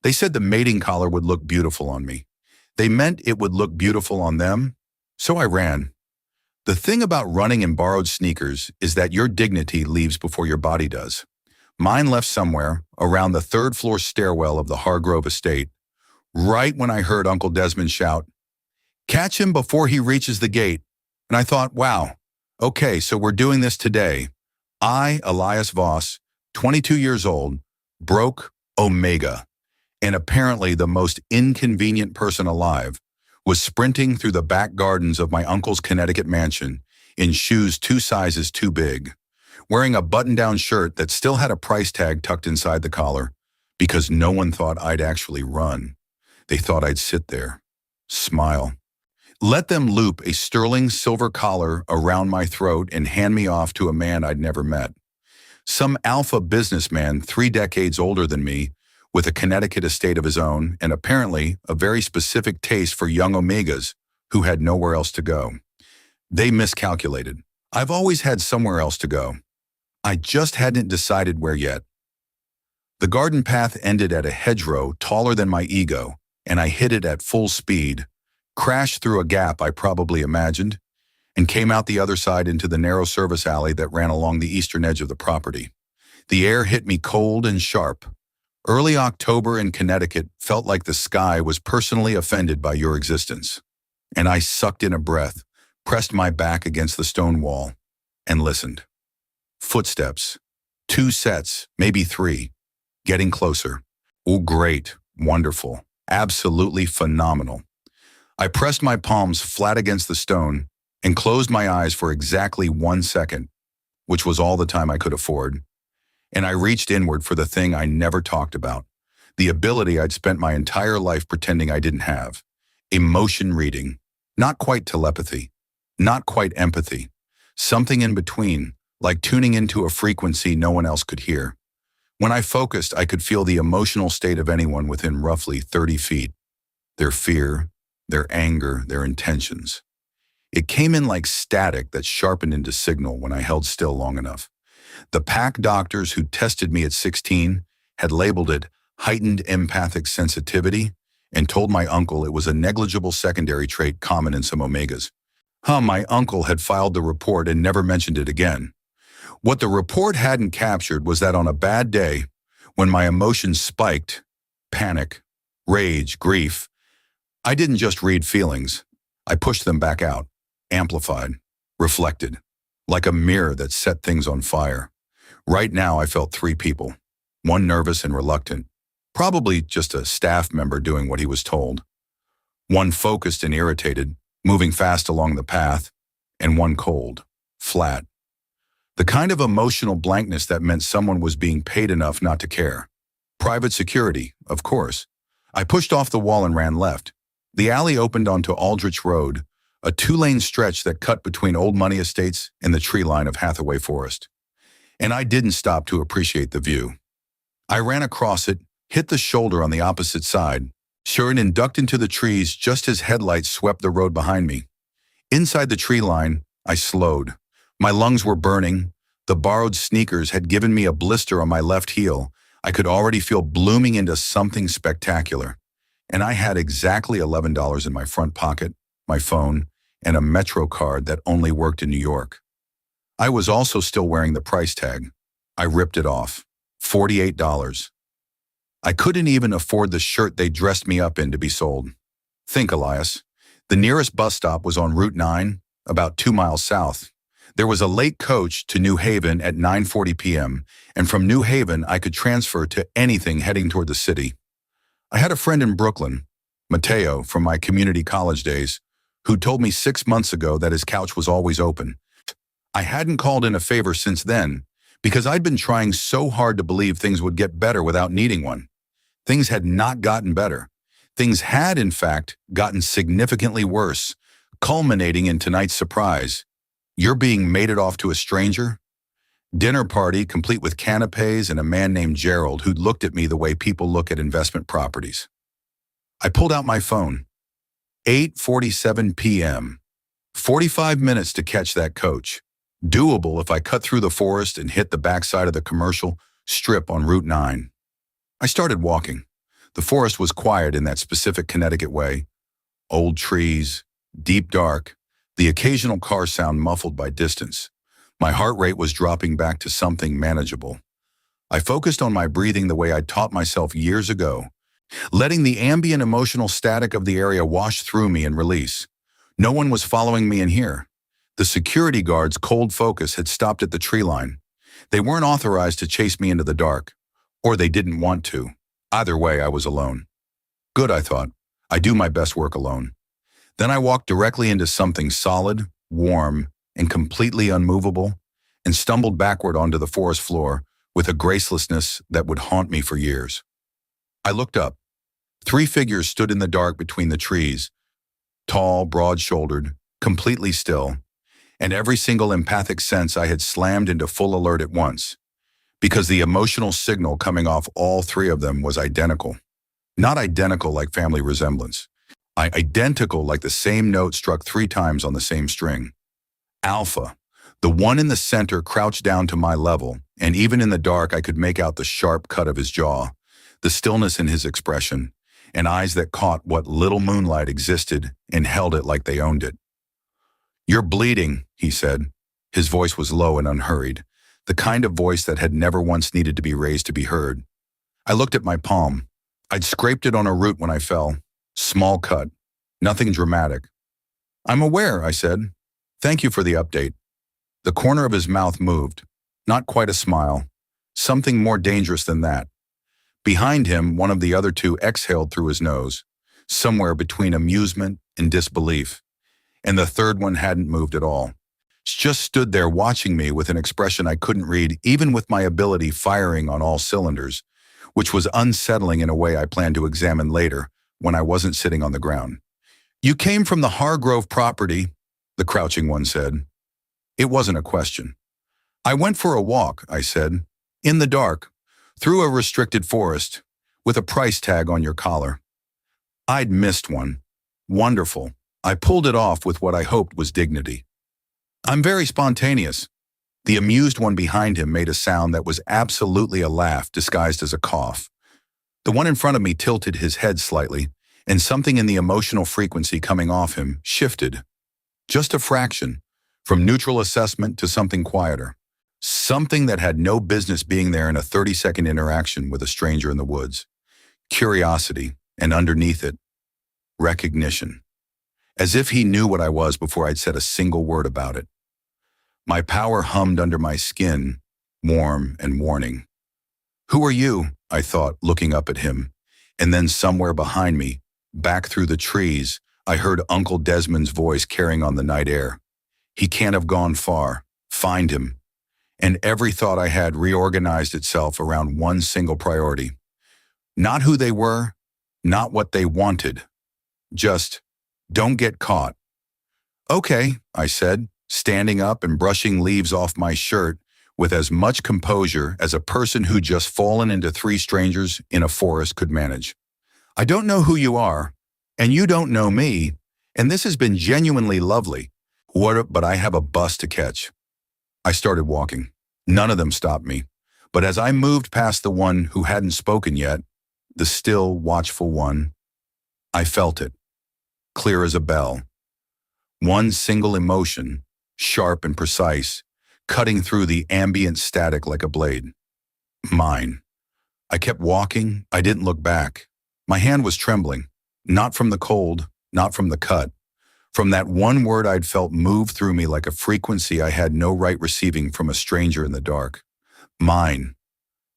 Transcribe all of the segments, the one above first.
They said the mating collar would look beautiful on me. They meant it would look beautiful on them, so I ran. The thing about running in borrowed sneakers is that your dignity leaves before your body does. Mine left somewhere around the third-floor stairwell of the Hargrove estate, right when I heard Uncle Desmond shout, "Catch him before he reaches the gate." And I thought, wow, okay, so we're doing this today. I, Elias Voss, 22 years old, broke Omega, and apparently the most inconvenient person alive, was sprinting through the back gardens of my uncle's Connecticut mansion in shoes 2 sizes too big, wearing a button-down shirt that still had a price tag tucked inside the collar, because no one thought I'd actually run. They thought I'd sit there, smile, let them loop a sterling silver collar around my throat and hand me off to a man I'd never met. Some alpha businessman 3 decades older than me, with a Connecticut estate of his own and apparently a very specific taste for young Omegas who had nowhere else to go. They miscalculated. I've always had somewhere else to go. I just hadn't decided where yet. The garden path ended at a hedgerow taller than my ego, and I hit it at full speed, crashed through a gap I probably imagined, and came out the other side into the narrow service alley that ran along the eastern edge of the property. The air hit me cold and sharp. Early October in Connecticut felt like the sky was personally offended by your existence. And I sucked in a breath, pressed my back against the stone wall, and listened. Footsteps. 2 sets, maybe 3. Getting closer. Oh, great, wonderful, absolutely phenomenal. I pressed my palms flat against the stone and closed my eyes for exactly 1 second, which was all the time I could afford. And I reached inward for the thing I never talked about, the ability I'd spent my entire life pretending I didn't have. Emotion reading. Not quite telepathy. Not quite empathy. Something in between, like tuning into a frequency no one else could hear. When I focused, I could feel the emotional state of anyone within roughly 30 feet. Their fear, their anger, their intentions. It came in like static that sharpened into signal when I held still long enough. The pack doctors who tested me at 16 had labeled it heightened empathic sensitivity and told my uncle it was a negligible secondary trait common in some Omegas. My uncle had filed the report and never mentioned it again. What the report hadn't captured was that on a bad day, when my emotions spiked, panic, rage, grief, I didn't just read feelings. I pushed them back out, amplified, reflected, like a mirror that set things on fire. Right now, I felt 3 people, one nervous and reluctant, probably just a staff member doing what he was told, one focused and irritated, moving fast along the path, and one cold, flat. The kind of emotional blankness that meant someone was being paid enough not to care. Private security, of course. I pushed off the wall and ran left. The alley opened onto Aldrich Road, a 2-lane stretch that cut between Old Money Estates and the tree line of Hathaway Forest. And I didn't stop to appreciate the view. I ran across it, hit the shoulder on the opposite side, sure, and ducked into the trees just as headlights swept the road behind me. Inside the tree line, I slowed. My lungs were burning. The borrowed sneakers had given me a blister on my left heel. I could already feel blooming into something spectacular. And I had exactly $11 in my front pocket, my phone, and a Metro card that only worked in New York. I was also still wearing the price tag. I ripped it off. $48. I couldn't even afford the shirt they dressed me up in to be sold. Think, Elias. The nearest bus stop was on Route 9, about 2 miles south. There was a late coach to New Haven at 9:40 p.m., and from New Haven I could transfer to anything heading toward the city. I had a friend in Brooklyn, Mateo, from my community college days, who told me 6 months ago that his couch was always open. I hadn't called in a favor since then, because I'd been trying so hard to believe things would get better without needing one. Things had not gotten better. Things had, in fact, gotten significantly worse, culminating in tonight's surprise. You're being mated off to a stranger? Dinner party complete with canapes and a man named Gerald who'd looked at me the way people look at investment properties. I pulled out my phone. 8:47 p.m. 45 minutes to catch that coach. Doable if I cut through the forest and hit the backside of the commercial strip on Route 9. I started walking. The forest was quiet in that specific Connecticut way. Old trees, deep dark, the occasional car sound muffled by distance. My heart rate was dropping back to something manageable. I focused on my breathing the way I'd taught myself years ago, letting the ambient emotional static of the area wash through me and release. No one was following me in here. The security guard's cold focus had stopped at the tree line. They weren't authorized to chase me into the dark, or they didn't want to. Either way, I was alone. Good, I thought. I do my best work alone. Then I walked directly into something solid, warm, and completely unmovable, and stumbled backward onto the forest floor with a gracelessness that would haunt me for years. I looked up. 3 figures stood in the dark between the trees, tall, broad-shouldered, completely still, and every single empathic sense I had slammed into full alert at once, because the emotional signal coming off all 3 of them was identical. Not identical like family resemblance. Identical like the same note struck 3 times on the same string. Alpha. The one in the center crouched down to my level, and even in the dark I could make out the sharp cut of his jaw, the stillness in his expression, and eyes that caught what little moonlight existed and held it like they owned it. "You're bleeding," he said. His voice was low and unhurried, the kind of voice that had never once needed to be raised to be heard. I looked at my palm. I'd scraped it on a root when I fell. Small cut. Nothing dramatic. "I'm aware," I said. "Thank you for the update." The corner of his mouth moved. Not quite a smile. Something more dangerous than that. Behind him, one of the other 2 exhaled through his nose, somewhere between amusement and disbelief. And the third one hadn't moved at all. Just stood there watching me with an expression I couldn't read, even with my ability firing on all cylinders, which was unsettling in a way I planned to examine later when I wasn't sitting on the ground. "You came from the Hargrove property," the crouching one said. It wasn't a question. "I went for a walk," I said, "in the dark, through a restricted forest, with a price tag on your collar." I'd missed one. Wonderful. I pulled it off with what I hoped was dignity. "I'm very spontaneous." The amused one behind him made a sound that was absolutely a laugh disguised as a cough. The one in front of me tilted his head slightly, and something in the emotional frequency coming off him shifted. Just a fraction, from neutral assessment to something quieter. Something that had no business being there in a 30-second interaction with a stranger in the woods. Curiosity, and underneath it, recognition. As if he knew what I was before I'd said a single word about it. My power hummed under my skin, warm and warning. "Who are you?" I thought, looking up at him. And then somewhere behind me, back through the trees, I heard Uncle Desmond's voice carrying on the night air. "He can't have gone far. Find him." And every thought I had reorganized itself around one single priority. Not who they were, not what they wanted. Just, don't get caught. "Okay," I said, standing up and brushing leaves off my shirt with as much composure as a person who'd just fallen into 3 strangers in a forest could manage. "I don't know who you are, and you don't know me, and this has been genuinely lovely. But I have a bus to catch." I started walking. None of them stopped me. But as I moved past the one who hadn't spoken yet, the still, watchful one, I felt it, clear as a bell. One single emotion, sharp and precise, cutting through the ambient static like a blade. Mine. I kept walking. I didn't look back. My hand was trembling, not from the cold, not from the cut. From that one word I'd felt move through me like a frequency I had no right receiving from a stranger in the dark. Mine.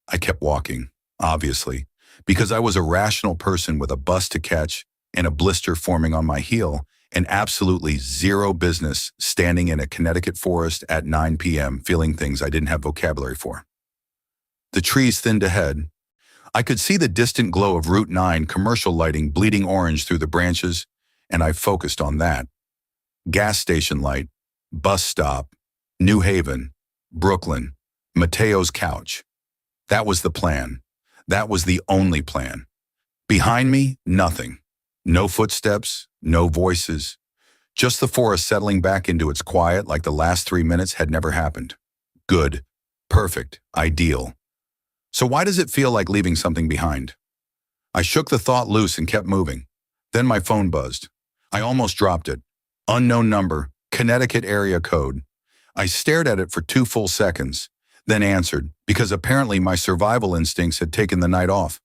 I kept walking, obviously, because I was a rational person with a bus to catch and a blister forming on my heel, and absolutely zero business standing in a Connecticut forest at 9 p.m. feeling things I didn't have vocabulary for. The trees thinned ahead. I could see the distant glow of Route 9 commercial lighting bleeding orange through the branches, and I focused on that. Gas station light, bus stop, New Haven, Brooklyn, Mateo's couch. That was the plan. That was the only plan. Behind me, nothing. No footsteps, no voices. Just the forest settling back into its quiet like the last 3 minutes had never happened. Good, perfect, ideal. So why does it feel like leaving something behind? I shook the thought loose and kept moving. Then my phone buzzed. I almost dropped it. Unknown number, Connecticut area code. I stared at it for 2 full seconds, then answered, because apparently my survival instincts had taken the night off.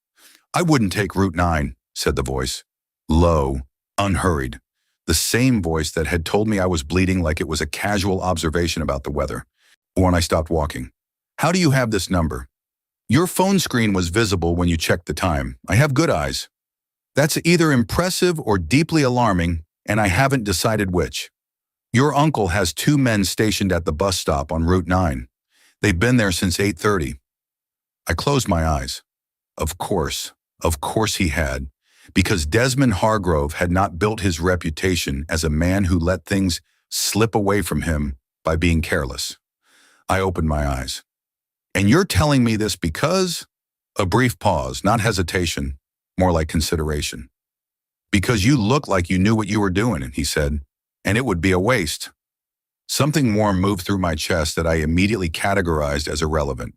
I wouldn't take Route 9, said the voice. Low, unhurried. The same voice that had told me I was bleeding like it was a casual observation about the weather. When I stopped walking. How do you have this number? Your phone screen was visible when you checked the time. I have good eyes. That's either impressive or deeply alarming, and I haven't decided which. Your uncle has 2 men stationed at the bus stop on Route 9. They've been there since 8:30. I closed my eyes. Of course he had, because Desmond Hargrove had not built his reputation as a man who let things slip away from him by being careless. I opened my eyes. And you're telling me this because? A brief pause, not hesitation, more like consideration. Because you look like you knew what you were doing, he said, and it would be a waste. Something warm moved through my chest that I immediately categorized as irrelevant.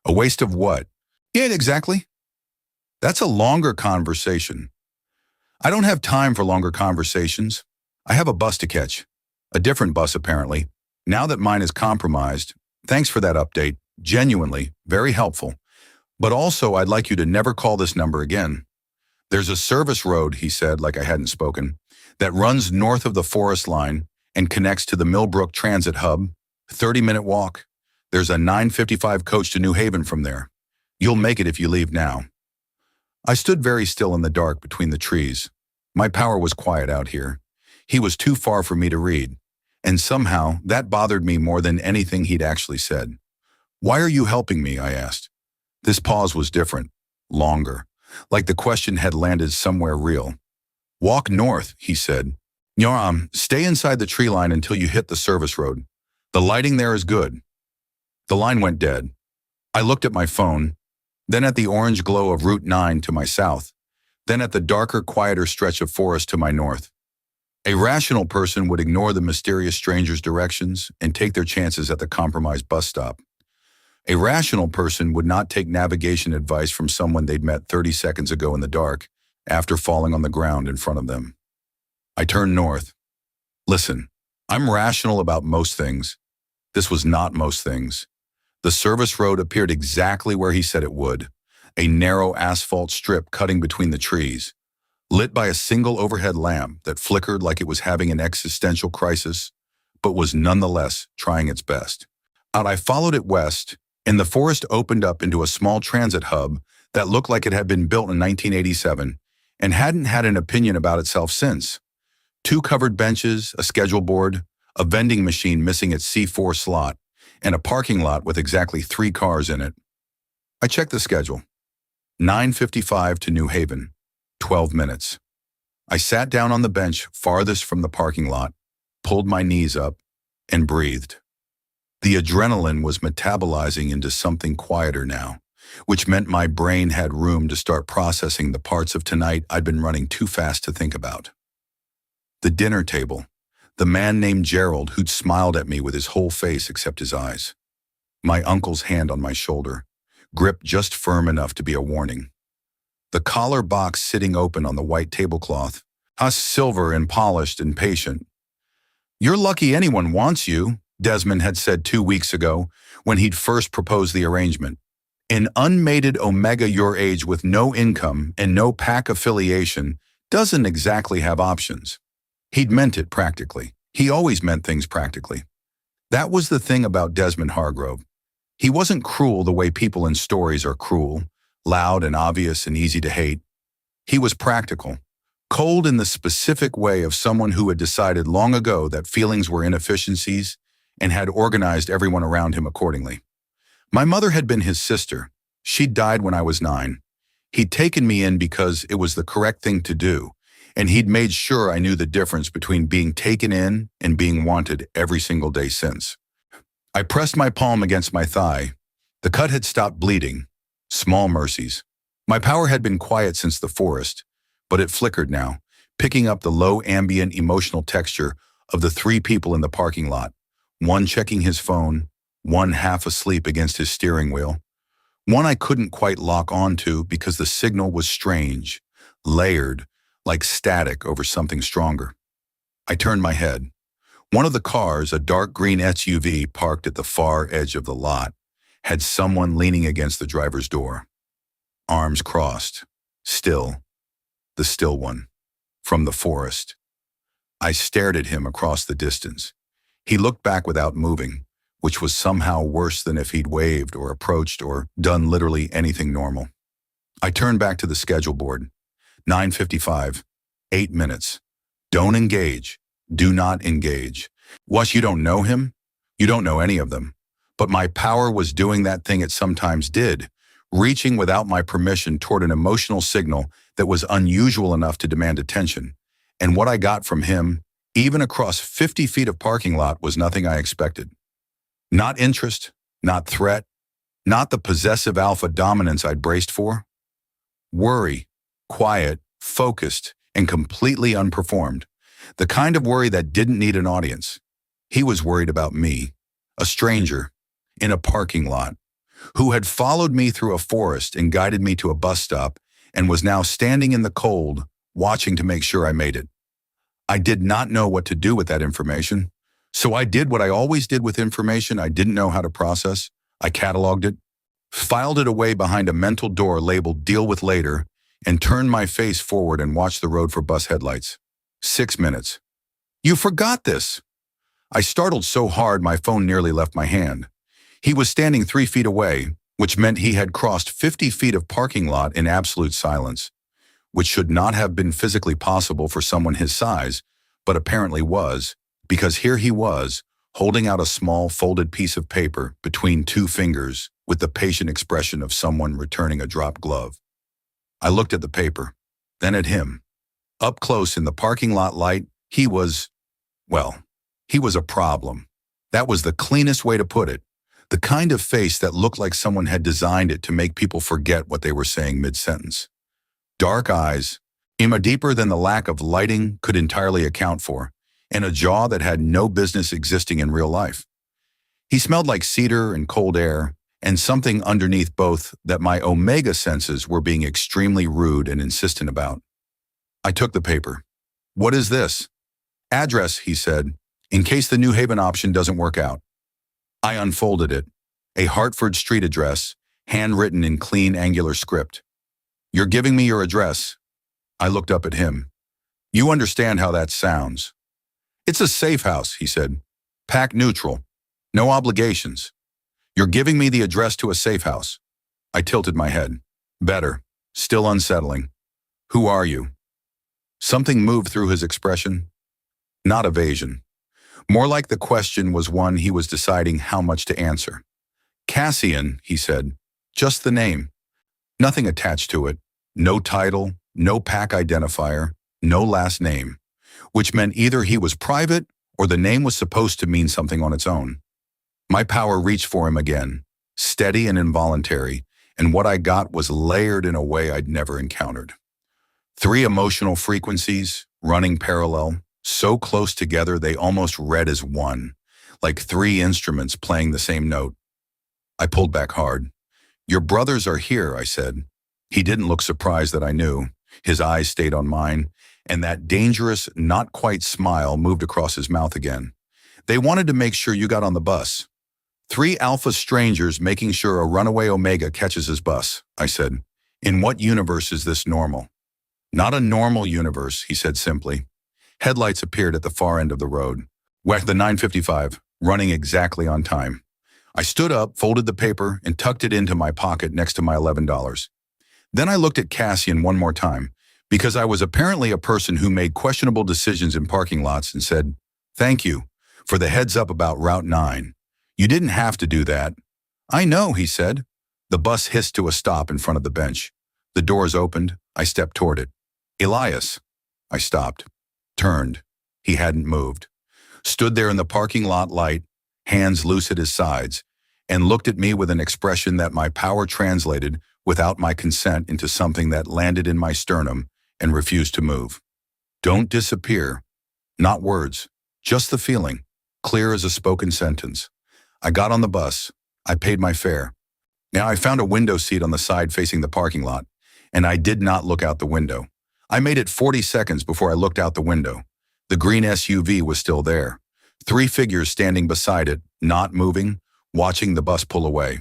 A waste of what? Yeah, exactly. That's a longer conversation. I don't have time for longer conversations. I have a bus to catch. A different bus, apparently. Now that mine is compromised, thanks for that update. Genuinely, very helpful. But also, I'd like you to never call this number again. There's a service road, he said, like I hadn't spoken, that runs north of the forest line and connects to the Millbrook Transit Hub. 30-minute walk. There's a 9:55 coach to New Haven from there. You'll make it if you leave now. I stood very still in the dark between the trees. My power was quiet out here. He was too far for me to read, and somehow that bothered me more than anything he'd actually said. Why are you helping me? I asked. This pause was different, longer, like the question had landed somewhere real. Walk north, he said. Stay inside the tree line until you hit the service road. The lighting there is good. The line went dead. I looked at my phone, then at the orange glow of Route 9 to my south, then at the darker, quieter stretch of forest to my north. A rational person would ignore the mysterious stranger's directions and take their chances at the compromised bus stop. A rational person would not take navigation advice from someone they'd met 30 seconds ago in the dark after falling on the ground in front of them. I turned north. Listen, I'm rational about most things. This was not most things. The service road appeared exactly where he said it would, a narrow asphalt strip cutting between the trees, lit by a single overhead lamp that flickered like it was having an existential crisis, but was nonetheless trying its best. I followed it west, and the forest opened up into a small transit hub that looked like it had been built in 1987 and hadn't had an opinion about itself since. 2 covered benches, a schedule board, a vending machine missing its C4 slot, and a parking lot with exactly 3 cars in it. I checked the schedule. 9:55 to New Haven, 12 minutes. I sat down on the bench farthest from the parking lot, pulled my knees up, and breathed. The adrenaline was metabolizing into something quieter now, which meant my brain had room to start processing the parts of tonight I'd been running too fast to think about. The dinner table, the man named Gerald who'd smiled at me with his whole face except his eyes. My uncle's hand on my shoulder, gripped just firm enough to be a warning. The collar box sitting open on the white tablecloth, silver and polished and patient. You're lucky anyone wants you, Desmond had said 2 weeks ago when he'd first proposed the arrangement. An unmated Omega your age with no income and no pack affiliation doesn't exactly have options. He'd meant it practically. He always meant things practically. That was the thing about Desmond Hargrove. He wasn't cruel the way people in stories are cruel, loud and obvious and easy to hate. He was practical, cold in the specific way of someone who had decided long ago that feelings were inefficiencies and had organized everyone around him accordingly. My mother had been his sister. She'd died when I was 9. He'd taken me in because it was the correct thing to do, and he'd made sure I knew the difference between being taken in and being wanted every single day since. I pressed my palm against my thigh. The cut had stopped bleeding. Small mercies. My power had been quiet since the forest, but it flickered now, picking up the low ambient emotional texture of the 3 people in the parking lot, one checking his phone, one half asleep against his steering wheel, One I couldn't quite lock onto because the signal was strange, layered, like static over something stronger. I turned my head. One of the cars, a dark green SUV parked at the far edge of the lot, had someone leaning against the driver's door. Arms crossed. Still. The still one. From the forest. I stared at him across the distance. He looked back without moving, which was somehow worse than if he'd waved or approached or done literally anything normal. I turned back to the schedule board. 9:55. 8 minutes. Don't engage. Do not engage. Was you don't know him? You don't know any of them. But my power was doing that thing it sometimes did, reaching without my permission toward an emotional signal that was unusual enough to demand attention. And what I got from him, even across 50 feet of parking lot, was nothing I expected. Not interest, not threat, not the possessive alpha dominance I'd braced for. Worry, quiet, focused, and completely unperformed. The kind of worry that didn't need an audience. He was worried about me, a stranger, in a parking lot, who had followed me through a forest and guided me to a bus stop and was now standing in the cold, watching to make sure I made it. I did not know what to do with that information, so I did what I always did with information I didn't know how to process. I cataloged it, filed it away behind a mental door labeled "Deal with Later," and turned my face forward and watched the road for bus headlights. 6 minutes. You forgot this! I startled so hard my phone nearly left my hand. He was standing 3 feet away, which meant he had crossed 50 feet of parking lot in absolute silence, which should not have been physically possible for someone his size, but apparently was, because here he was, holding out a small folded piece of paper between 2 fingers with the patient expression of someone returning a dropped glove. I looked at the paper, then at him. Up close in the parking lot light, he was, well, he was a problem. That was the cleanest way to put it. The kind of face that looked like someone had designed it to make people forget what they were saying mid-sentence. Dark eyes, even deeper than the lack of lighting could entirely account for, and a jaw that had no business existing in real life. He smelled like cedar and cold air, and something underneath both that my Omega senses were being extremely rude and insistent about. I took the paper. What is this? Address, he said, in case the New Haven option doesn't work out. I unfolded it. A Hartford street address, handwritten in clean angular script. You're giving me your address. I looked up at him. You understand how that sounds. It's a safe house, he said. Pack neutral. No obligations. You're giving me the address to a safe house. I tilted my head. Better. Still unsettling. Who are you? Something moved through his expression. Not evasion. More like the question was one he was deciding how much to answer. Cassian, he said. Just the name. Nothing attached to it. No title, no pack identifier, no last name. Which meant either he was private or the name was supposed to mean something on its own. My power reached for him again, steady and involuntary, and what I got was layered in a way I'd never encountered. 3 emotional frequencies, running parallel, so close together they almost read as one, like 3 instruments playing the same note. I pulled back hard. Your brothers are here, I said. He didn't look surprised that I knew. His eyes stayed on mine, and that dangerous, not quite smile moved across his mouth again. They wanted to make sure you got on the bus. 3 alpha strangers making sure a runaway Omega catches his bus, I said. In what universe is this normal? Not a normal universe, he said simply. Headlights appeared at the far end of the road. Whacked the 9:55, running exactly on time. I stood up, folded the paper, and tucked it into my pocket next to my $11. Then I looked at Cassian one more time, because I was apparently a person who made questionable decisions in parking lots, and said, Thank you for the heads up about Route 9. You didn't have to do that. I know, he said. The bus hissed to a stop in front of the bench. The doors opened. I stepped toward it. Elias. I stopped. Turned. He hadn't moved. Stood there in the parking lot light, hands loose at his sides, and looked at me with an expression that my power translated without my consent into something that landed in my sternum and refused to move. Don't disappear. Not words, just the feeling, clear as a spoken sentence. I got on the bus. I paid my fare. Now, I found a window seat on the side facing the parking lot, and I did not look out the window. I made it 40 seconds before I looked out the window. The green SUV was still there. 3 figures standing beside it, not moving, watching the bus pull away.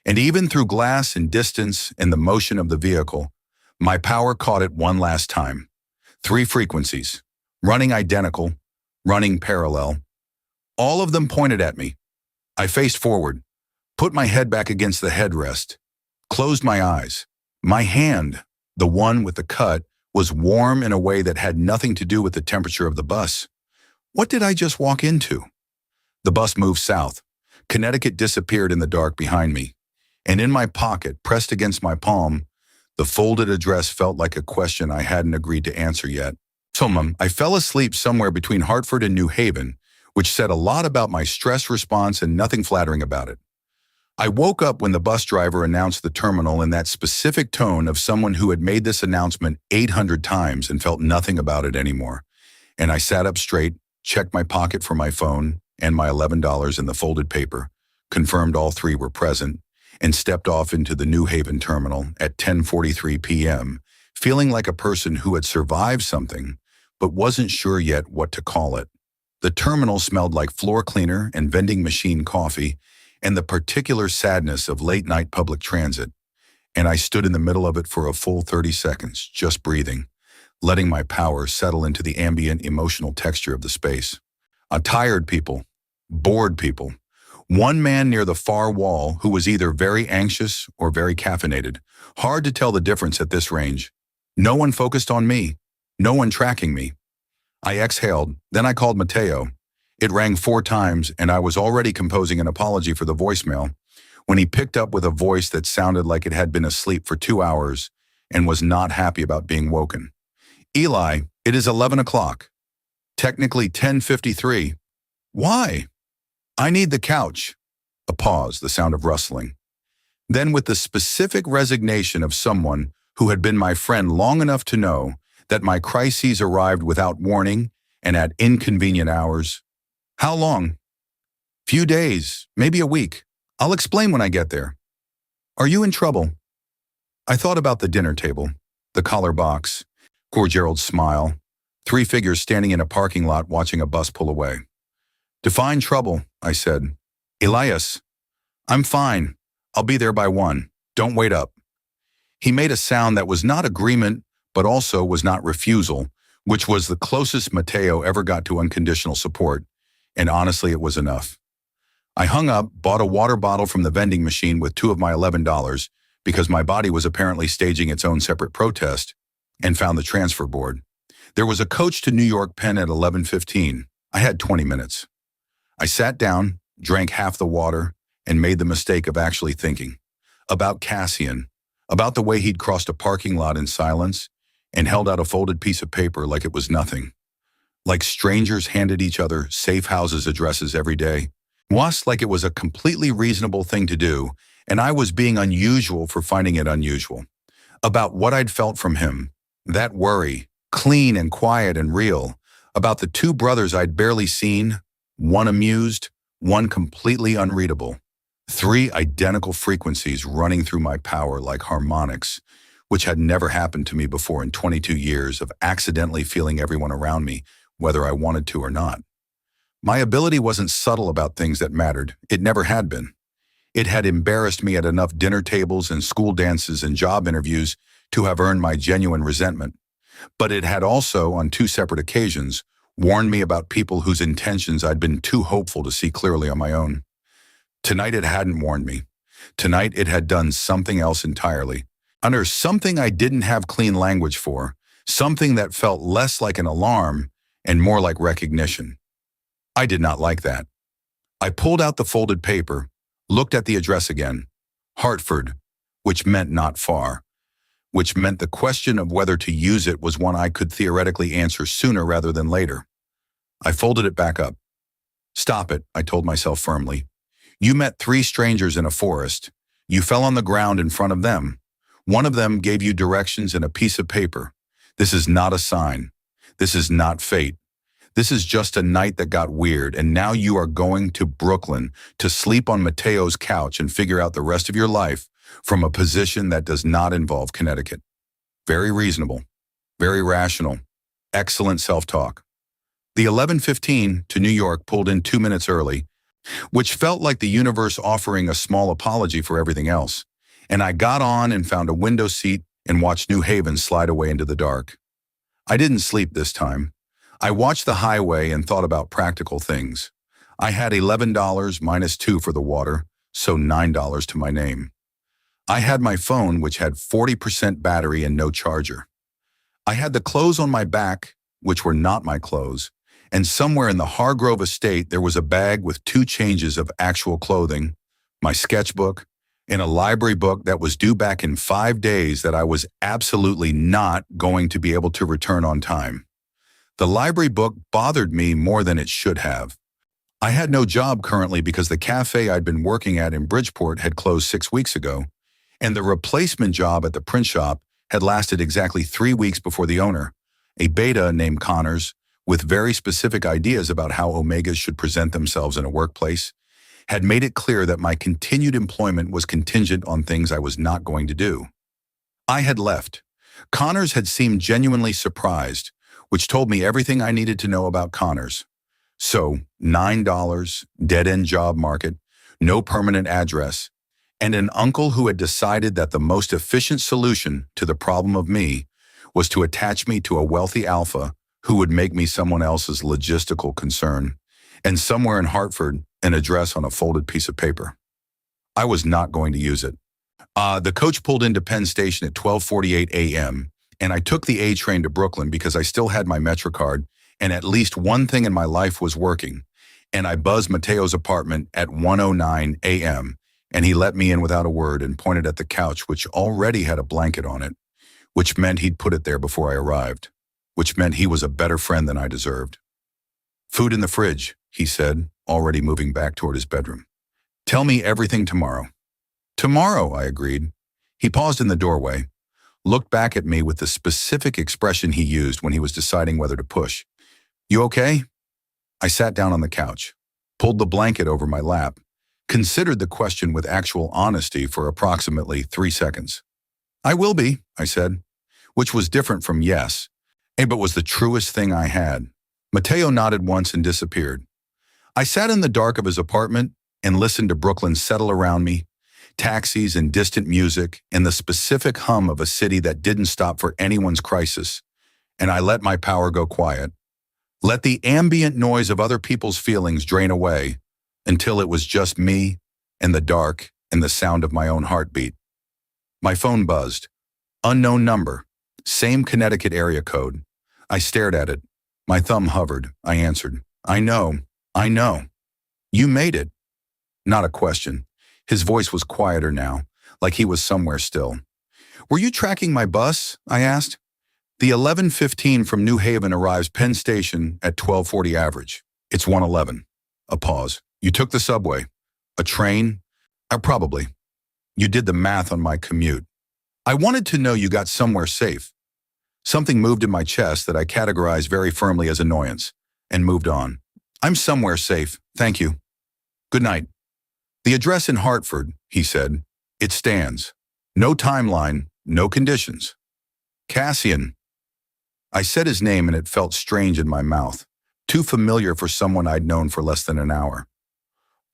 And even through glass and distance and the motion of the vehicle, my power caught it one last time. 3 frequencies, running identical, running parallel. All of them pointed at me. I faced forward, put my head back against the headrest, closed my eyes. My hand, the one with the cut, was warm in a way that had nothing to do with the temperature of the bus. What did I just walk into? The bus moved south. Connecticut disappeared in the dark behind me. And in my pocket, pressed against my palm, the folded address felt like a question I hadn't agreed to answer yet. I fell asleep somewhere between Hartford and New Haven, which said a lot about my stress response and nothing flattering about it. I woke up when the bus driver announced the terminal in that specific tone of someone who had made this announcement 800 times and felt nothing about it anymore. And I sat up straight, checked my pocket for my phone and my $11 in the folded paper, confirmed all 3 were present, and stepped off into the New Haven terminal at 10:43 p.m., feeling like a person who had survived something, but wasn't sure yet what to call it. The terminal smelled like floor cleaner and vending machine coffee, and the particular sadness of late-night public transit, and I stood in the middle of it for a full 30 seconds, just breathing, letting my power settle into the ambient emotional texture of the space. Tired people, bored people, one man near the far wall who was either very anxious or very caffeinated. Hard to tell the difference at this range. No one focused on me, no one tracking me. I exhaled, then I called Mateo. It rang 4 times, and I was already composing an apology for the voicemail when he picked up with a voice that sounded like it had been asleep for 2 hours and was not happy about being woken. Eli, it is 11 o'clock. Technically 10:53. Why? I need the couch. A pause, the sound of rustling. Then with the specific resignation of someone who had been my friend long enough to know that my crises arrived without warning and at inconvenient hours. How long? Few days, maybe a week. I'll explain when I get there. Are you in trouble? I thought about the dinner table, the collar box, poor Gerald's smile, 3 figures standing in a parking lot watching a bus pull away. Define trouble, I said. Elias, I'm fine. I'll be there by 1. Don't wait up. He made a sound that was not agreement, but also was not refusal, which was the closest Mateo ever got to unconditional support. And honestly, it was enough. I hung up, bought a water bottle from the vending machine with 2 of my $11 because my body was apparently staging its own separate protest, and found the transfer board. There was a coach to New York Penn at 11:15. I had 20 minutes. I sat down, drank half the water, and made the mistake of actually thinking about Cassian, about the way he'd crossed a parking lot in silence and held out a folded piece of paper like it was nothing. Like strangers handed each other safe houses addresses every day. Was like it was a completely reasonable thing to do, and I was being unusual for finding it unusual. About what I'd felt from him, that worry, clean and quiet and real, about the 2 brothers I'd barely seen, one amused, one completely unreadable. 3 identical frequencies running through my power like harmonics, which had never happened to me before in 22 years of accidentally feeling everyone around me, whether I wanted to or not. My ability wasn't subtle about things that mattered. It never had been. It had embarrassed me at enough dinner tables and school dances and job interviews to have earned my genuine resentment. But it had also, on 2 separate occasions, warned me about people whose intentions I'd been too hopeful to see clearly on my own. Tonight it hadn't warned me. Tonight it had done something else entirely. Under something I didn't have clean language for, something that felt less like an alarm and more like recognition. I did not like that. I pulled out the folded paper, looked at the address again, Hartford, which meant not far, which meant the question of whether to use it was one I could theoretically answer sooner rather than later. I folded it back up. Stop it, I told myself firmly. You met 3 strangers in a forest. You fell on the ground in front of them. One of them gave you directions and a piece of paper. This is not a sign. This is not fate. This is just a night that got weird, and now you are going to Brooklyn to sleep on Mateo's couch and figure out the rest of your life from a position that does not involve Connecticut. Very reasonable, very rational, excellent self-talk. The 11:15 to New York pulled in 2 minutes early, which felt like the universe offering a small apology for everything else, and I got on and found a window seat and watched New Haven slide away into the dark. I didn't sleep this time. I watched the highway and thought about practical things. I had $11 minus $2 for the water, so $9 to my name. I had my phone, which had 40% battery and no charger. I had the clothes on my back, which were not my clothes, and somewhere in the Hargrove estate there was a bag with 2 changes of actual clothing, my sketchbook, and a library book that was due back in 5 days that I was absolutely not going to be able to return on time. The library book bothered me more than it should have. I had no job currently because the cafe I'd been working at in Bridgeport had closed 6 weeks ago, and the replacement job at the print shop had lasted exactly 3 weeks before the owner, a beta named Connors, with very specific ideas about how Omegas should present themselves in a workplace, had made it clear that my continued employment was contingent on things I was not going to do. I had left. Connors had seemed genuinely surprised, which told me everything I needed to know about Connors. So, $9, dead-end job market, no permanent address, and an uncle who had decided that the most efficient solution to the problem of me was to attach me to a wealthy alpha who would make me someone else's logistical concern, and somewhere in Hartford, an address on a folded piece of paper. I was not going to use it. The coach pulled into Penn Station at 12:48 a.m., and I took the A train to Brooklyn because I still had my MetroCard, and at least one thing in my life was working, and I buzzed Mateo's apartment at 1:09 a.m., and he let me in without a word and pointed at the couch, which already had a blanket on it, which meant he'd put it there before I arrived, which meant he was a better friend than I deserved. "Food in the fridge," he said, already moving back toward his bedroom. "Tell me everything tomorrow." "Tomorrow," I agreed. He paused in the doorway, looked back at me with the specific expression he used when he was deciding whether to push. "You okay?" I sat down on the couch, pulled the blanket over my lap, considered the question with actual honesty for approximately 3 seconds. "I will be," I said, which was different from yes, but was the truest thing I had. Mateo nodded once and disappeared. I sat in the dark of his apartment and listened to Brooklyn settle around me, taxis and distant music and the specific hum of a city that didn't stop for anyone's crisis, and I let my power go quiet. Let the ambient noise of other people's feelings drain away until it was just me and the dark and the sound of my own heartbeat. My phone buzzed. Unknown number. Same Connecticut area code. I stared at it. My thumb hovered. I answered. "I know. I know." "You made it." Not a question. His voice was quieter now, like he was somewhere still. "Were you tracking my bus?" I asked. "The 11:15 from New Haven arrives Penn Station at 12:40 average. It's 1:11. A pause. "You took the subway." "A train?" Probably." "You did the math on my commute." "I wanted to know you got somewhere safe." Something moved in my chest that I categorized very firmly as annoyance, and moved on. "I'm somewhere safe, thank you. Good night." "The address in Hartford," he said. "It stands. No timeline, no conditions." "Cassian." I said his name and it felt strange in my mouth, too familiar for someone I'd known for less than an hour.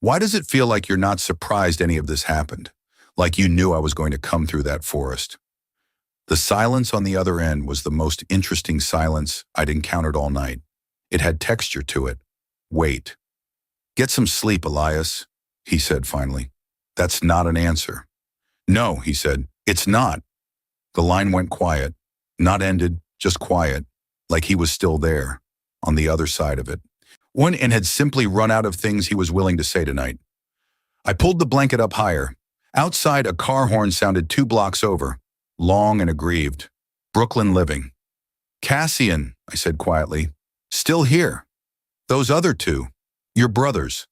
"Why does it feel like you're not surprised any of this happened? Like you knew I was going to come through that forest?" The silence on the other end was the most interesting silence I'd encountered all night. It had texture to it. Wait. "Get some sleep, Elias," he said finally. "That's not an answer." "No," he said, "it's not." The line went quiet. Not ended, just quiet, like he was still there, on the other side of it. And had simply run out of things he was willing to say tonight. I pulled the blanket up higher. Outside, a car horn sounded 2 blocks over, long and aggrieved. Brooklyn living. "Cassian," I said quietly. "Still here. Those other 2. Your brothers."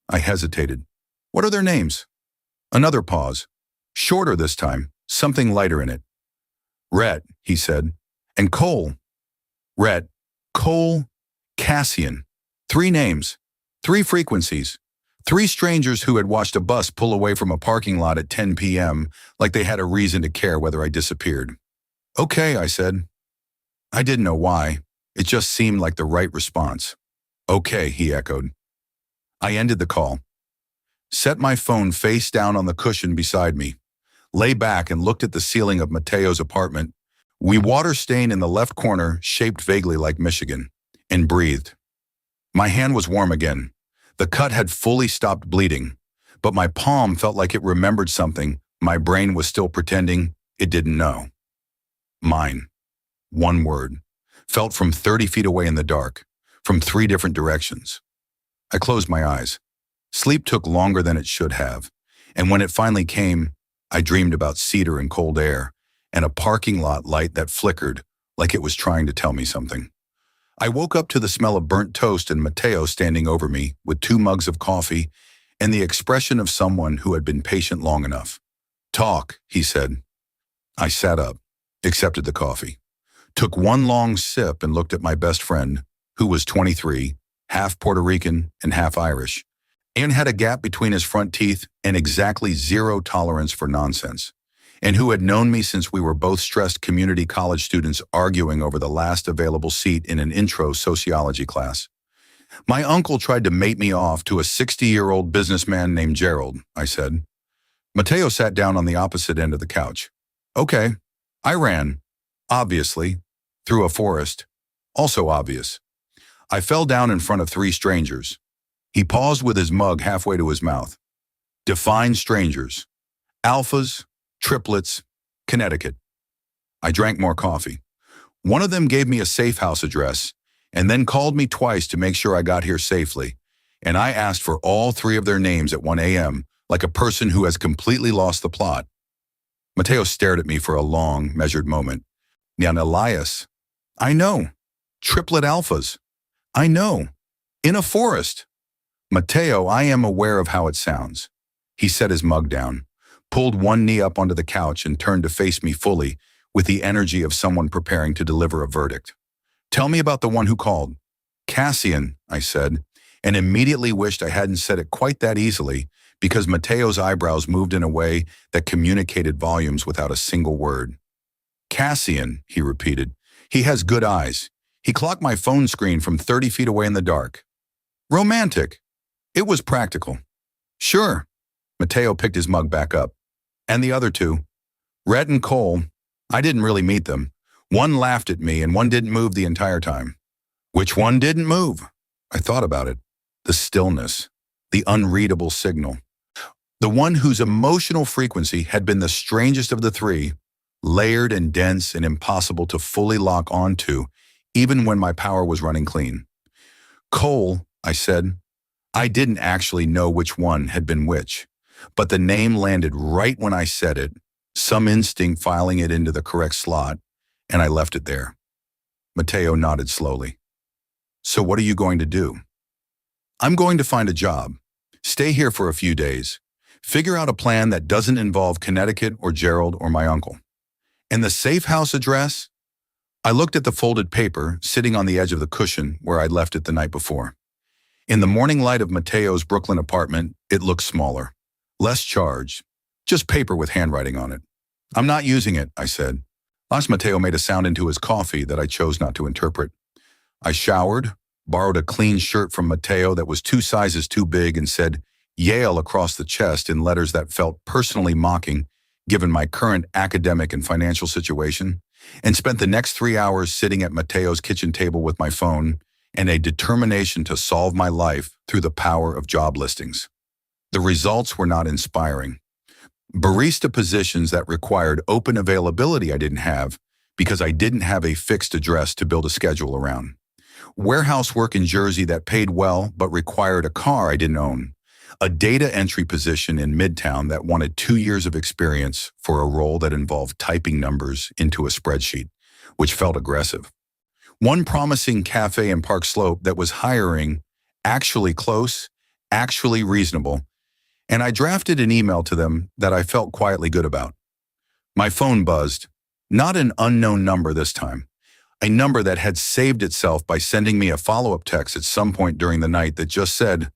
I hesitated. "What are their names?" Another pause. Shorter this time, something lighter in it. "Rhett," he said. "And Cole." "Rhett. Cole. Cassian. 3 names. 3 frequencies. 3 strangers who had watched a bus pull away from a parking lot at 10 p.m. like they had a reason to care whether I disappeared. Okay, I said. I didn't know why. It just seemed like the right response. Okay, he echoed. I ended the call. Set my phone face down on the cushion beside me. Lay back and looked at the ceiling of Mateo's apartment. We water stain in the left corner, shaped vaguely like Michigan, and breathed. My hand was warm again. The cut had fully stopped bleeding, but my palm felt like it remembered something my brain was still pretending it didn't know. Mine. One word. Felt from 30 feet away in the dark, from 3 different directions. I closed my eyes. Sleep took longer than it should have, and when it finally came, I dreamed about cedar and cold air, and a parking lot light that flickered like it was trying to tell me something. I woke up to the smell of burnt toast and Mateo standing over me with 2 mugs of coffee and the expression of someone who had been patient long enough. Talk, he said. I sat up, accepted the coffee, took 1 long sip and looked at my best friend, who was 23, half Puerto Rican and half Irish, and had a gap between his front teeth and exactly 0 tolerance for nonsense, and who had known me since we were both stressed community college students arguing over the last available seat in an intro sociology class. My uncle tried to mate me off to a 60-year-old businessman named Gerald, I said. Mateo sat down on the opposite end of the couch. Okay, I ran, obviously, through a forest, also obvious. I fell down in front of 3 strangers. He paused with his mug halfway to his mouth. Define strangers. Alphas, triplets, Connecticut. I drank more coffee. One of them gave me a safe house address and then called me twice to make sure I got here safely, and I asked for all 3 of their names at 1 a.m. like a person who has completely lost the plot. Mateo stared at me for a long, measured moment. Nyan Elias. I know. Triplet alphas. I know. In a forest. Mateo, I am aware of how it sounds. He set his mug down, pulled 1 knee up onto the couch and turned to face me fully with the energy of someone preparing to deliver a verdict. Tell me about the one who called. Cassian, I said, and immediately wished I hadn't said it quite that easily because Mateo's eyebrows moved in a way that communicated volumes without a single word. Cassian, he repeated. He has good eyes. He clocked my phone screen from 30 feet away in the dark. Romantic. It was practical. Sure. Mateo picked his mug back up. And the other 2. Rhett and Cole. I didn't really meet them. One laughed at me and one didn't move the entire time. Which one didn't move? I thought about it. The stillness. The unreadable signal. The one whose emotional frequency had been the strangest of the 3, layered and dense and impossible to fully lock onto, even when my power was running clean. Cole, I said. I didn't actually know which one had been which, but the name landed right when I said it, some instinct filing it into the correct slot, and I left it there. Mateo nodded slowly. So what are you going to do? I'm going to find a job, stay here for a few days, figure out a plan that doesn't involve Connecticut or Gerald or my uncle. And the safe house address? I looked at the folded paper sitting on the edge of the cushion where I'd left it the night before. In the morning light of Mateo's Brooklyn apartment, it looked smaller, less charged, just paper with handwriting on it. I'm not using it, I said. Last Mateo made a sound into his coffee that I chose not to interpret. I showered, borrowed a clean shirt from Mateo that was 2 sizes too big and said Yale across the chest in letters that felt personally mocking given my current academic and financial situation, and spent the next 3 hours sitting at Mateo's kitchen table with my phone and a determination to solve my life through the power of job listings. The results were not inspiring. Barista positions that required open availability I didn't have because I didn't have a fixed address to build a schedule around. Warehouse work in Jersey that paid well but required a car I didn't own. A data entry position in Midtown that wanted 2 years of experience for a role that involved typing numbers into a spreadsheet, which felt aggressive. One promising cafe in Park Slope that was hiring, actually close, actually reasonable, and I drafted an email to them that I felt quietly good about. My phone buzzed, not an unknown number this time, A number that had saved itself by sending me a follow-up text at some point during the night that just said,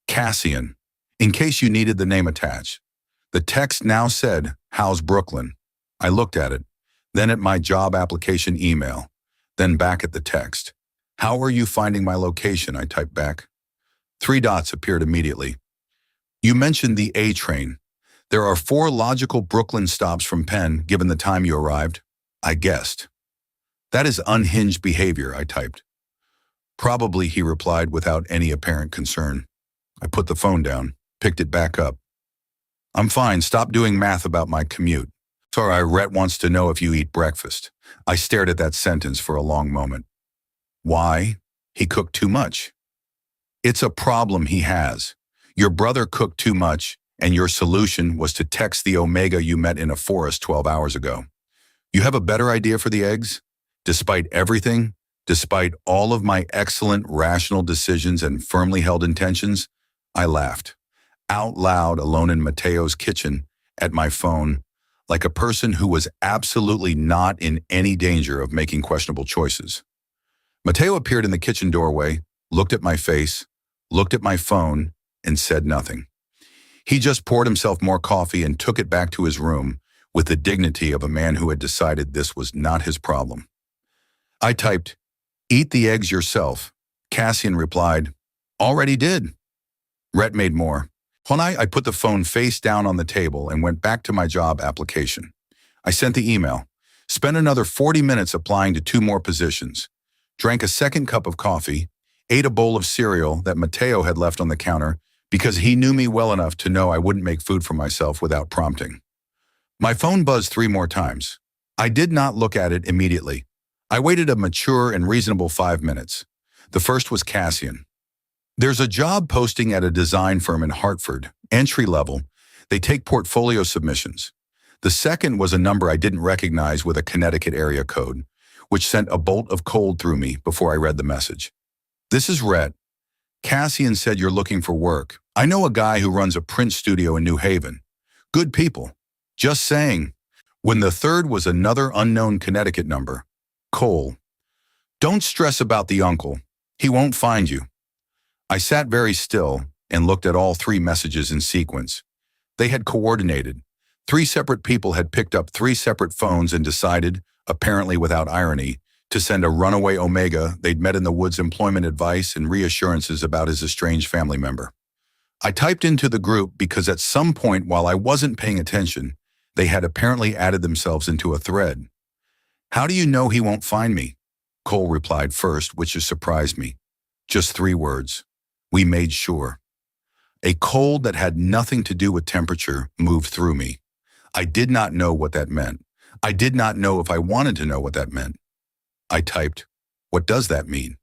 Cassian, in case you needed the name attached. The text now said, how's Brooklyn? I looked at it, then at my job application email, then back at the text. How are you finding my location? I typed back. 3 dots appeared immediately. You mentioned the A train. There are 4 logical Brooklyn stops from Penn given the time you arrived. I guessed. That is unhinged behavior, I typed. Probably, he replied without any apparent concern. I put the phone down, picked it back up. I'm fine, stop doing math about my commute. Sorry, Rhett wants to know if you eat breakfast. I stared at that sentence for a long moment. Why? He cooked too much. It's a problem he has. Your brother cooked too much, and your solution was to text the Omega you met in a forest 12 hours ago. You have a better idea for the eggs? Despite everything, despite all of my excellent rational decisions and firmly held intentions, I laughed, out loud alone in Mateo's kitchen, at my phone, like a person who was absolutely not in any danger of making questionable choices. Mateo appeared in the kitchen doorway, looked at my face, looked at my phone, and said nothing. He just poured himself more coffee and took it back to his room with the dignity of a man who had decided this was not his problem. I typed, eat the eggs yourself. Cassian replied, already did. Rhett made more. When I put the phone face down on the table and went back to my job application. I sent the email, spent another 40 minutes applying to 2 more positions, drank a second cup of coffee, ate a bowl of cereal that Mateo had left on the counter because he knew me well enough to know I wouldn't make food for myself without prompting. My phone buzzed 3 more times. I did not look at it immediately. I waited a mature and reasonable 5 minutes. The first was Cassian. There's a job posting at a design firm in Hartford, entry level. They take portfolio submissions. The second was a number I didn't recognize with a Connecticut area code, which sent a bolt of cold through me before I read the message. This is Rhett. Cassian said you're looking for work. I know a guy who runs a print studio in New Haven. Good people. Just saying. When the third was another unknown Connecticut number. Cole. Don't stress about the uncle. He won't find you. I sat very still and looked at all 3 messages in sequence. They had coordinated. 3 separate people had picked up 3 separate phones and decided, apparently without irony, to send a runaway Omega they'd met in the woods employment advice and reassurances about his estranged family member. I typed into the group because at some point while I wasn't paying attention, they had apparently added themselves into a thread. How do you know he won't find me? Cole replied first, which has surprised me. Just 3 words. We made sure. A cold that had nothing to do with temperature moved through me. I did not know what that meant. I did not know if I wanted to know what that meant. I typed, what does that mean?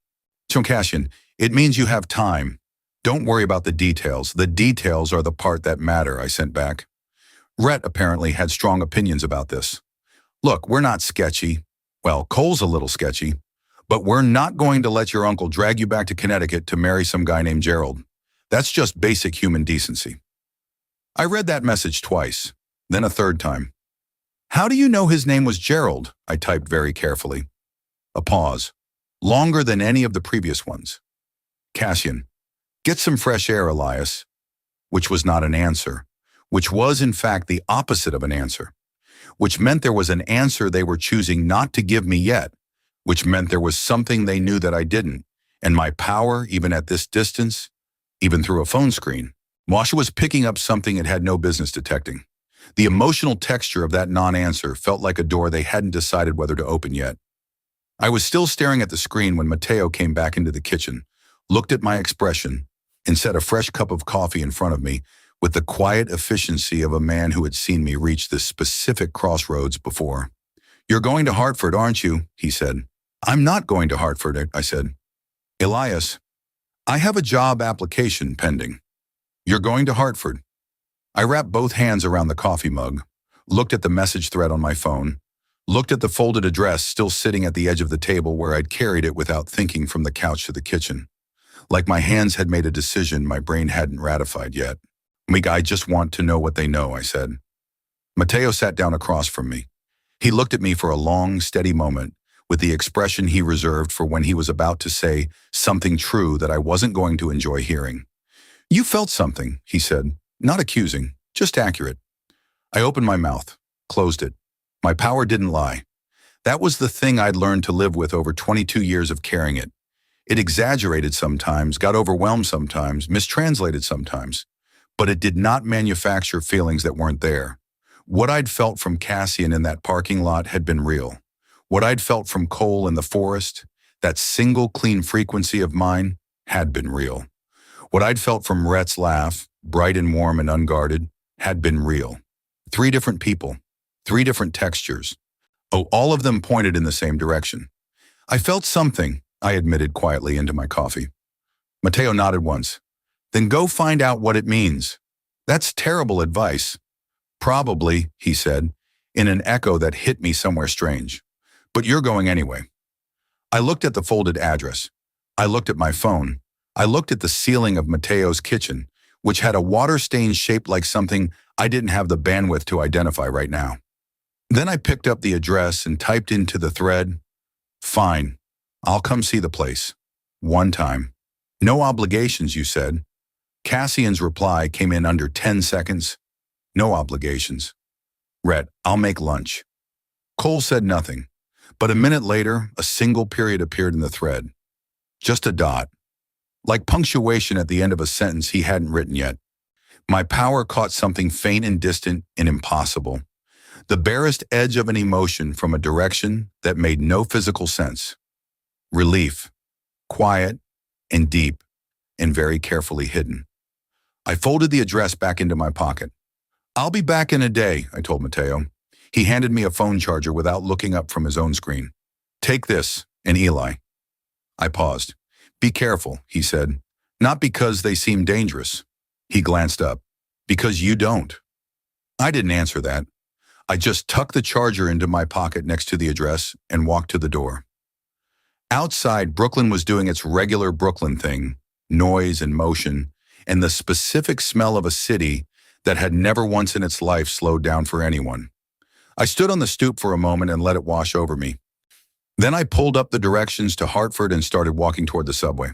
So Cassian, it means you have time. Don't worry about the details. The details are the part that matter, I sent back. Rhett apparently had strong opinions about this. Look, we're not sketchy. Well, Cole's a little sketchy. But we're not going to let your uncle drag you back to Connecticut to marry some guy named Gerald. That's just basic human decency. I read that message twice, then a third time. How do you know his name was Gerald? I typed very carefully. A pause, longer than any of the previous ones. Cassian, get some fresh air, Elias. Which was not an answer, which was in fact the opposite of an answer, which meant there was an answer they were choosing not to give me yet, which meant there was something they knew that I didn't, and my power, even at this distance, even through a phone screen, Masha was picking up something it had no business detecting. The emotional texture of that non-answer felt like a door they hadn't decided whether to open yet. I was still staring at the screen when Mateo came back into the kitchen, looked at my expression, and set a fresh cup of coffee in front of me with the quiet efficiency of a man who had seen me reach this specific crossroads before. You're going to Hartford, aren't you? He said. I'm not going to Hartford, I said. Elias, I have a job application pending. You're going to Hartford. I wrapped both hands around the coffee mug, looked at the message thread on my phone, looked at the folded address still sitting at the edge of the table where I'd carried it without thinking from the couch to the kitchen. Like my hands had made a decision my brain hadn't ratified yet. I just want to know what they know, I said. Mateo sat down across from me. He looked at me for a long, steady moment, with the expression he reserved for when he was about to say something true that I wasn't going to enjoy hearing. "You felt something," he said, not accusing, just accurate. I opened my mouth, closed it. My power didn't lie. That was the thing I'd learned to live with over 22 years of carrying it. It exaggerated sometimes, got overwhelmed sometimes, mistranslated sometimes. But it did not manufacture feelings that weren't there. What I'd felt from Cassian in that parking lot had been real. What I'd felt from Cole in the forest, that single clean frequency of mine, had been real. What I'd felt from Rhett's laugh, bright and warm and unguarded, had been real. 3 different people, 3 different textures. Oh, all of them pointed in the same direction. "I felt something," I admitted quietly into my coffee. Mateo nodded once. "Then go find out what it means." "That's terrible advice." "Probably," he said, in an echo that hit me somewhere strange. "But you're going anyway." I looked at the folded address. I looked at my phone. I looked at the ceiling of Mateo's kitchen, which had a water stain shaped like something I didn't have the bandwidth to identify right now. Then I picked up the address and typed into the thread, "Fine, I'll come see the place. One time. No obligations, you said." Cassian's reply came in under 10 seconds. "No obligations. Rhett, I'll make lunch." Cole said nothing, but a minute later, a single period appeared in the thread. Just a dot. Like punctuation at the end of a sentence he hadn't written yet. My power caught something faint and distant and impossible. The barest edge of an emotion from a direction that made no physical sense. Relief. Quiet and deep and very carefully hidden. I folded the address back into my pocket. "I'll be back in a day," I told Mateo. He handed me a phone charger without looking up from his own screen. "Take this, and Eli." I paused. "Be careful," he said. "Not because they seem dangerous." He glanced up. "Because you don't." I didn't answer that. I just tucked the charger into my pocket next to the address and walked to the door. Outside, Brooklyn was doing its regular Brooklyn thing, noise and motion, and the specific smell of a city that had never once in its life slowed down for anyone. I stood on the stoop for a moment and let it wash over me. Then I pulled up the directions to Hartford and started walking toward the subway.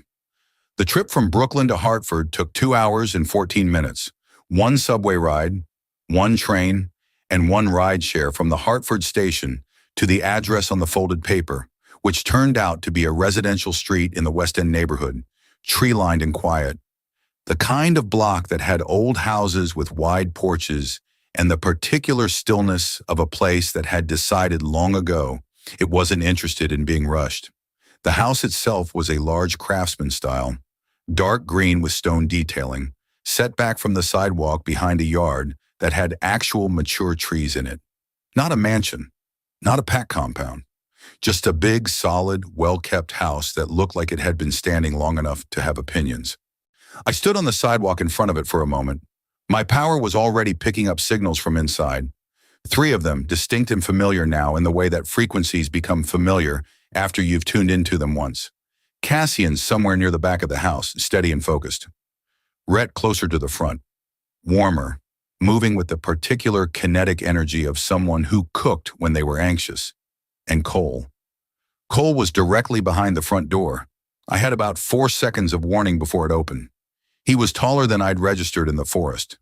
The trip from Brooklyn to Hartford took 2 hours and 14 minutes, 1 subway ride, 1 train, and 1 ride share from the Hartford station to the address on the folded paper, which turned out to be a residential street in the West End neighborhood, tree-lined and quiet. The kind of block that had old houses with wide porches and the particular stillness of a place that had decided long ago it wasn't interested in being rushed. The house itself was a large craftsman style, dark green with stone detailing, set back from the sidewalk behind a yard that had actual mature trees in it. Not a mansion, not a packed compound, just a big, solid, well-kept house that looked like it had been standing long enough to have opinions. I stood on the sidewalk in front of it for a moment. My power was already picking up signals from inside. 3 of them, distinct and familiar now in the way that frequencies become familiar after you've tuned into them once. Cassian somewhere near the back of the house, steady and focused. Rhett closer to the front, warmer, moving with the particular kinetic energy of someone who cooked when they were anxious. And Cole. Cole was directly behind the front door. I had about 4 seconds of warning before it opened. He was taller than I'd registered in the forest.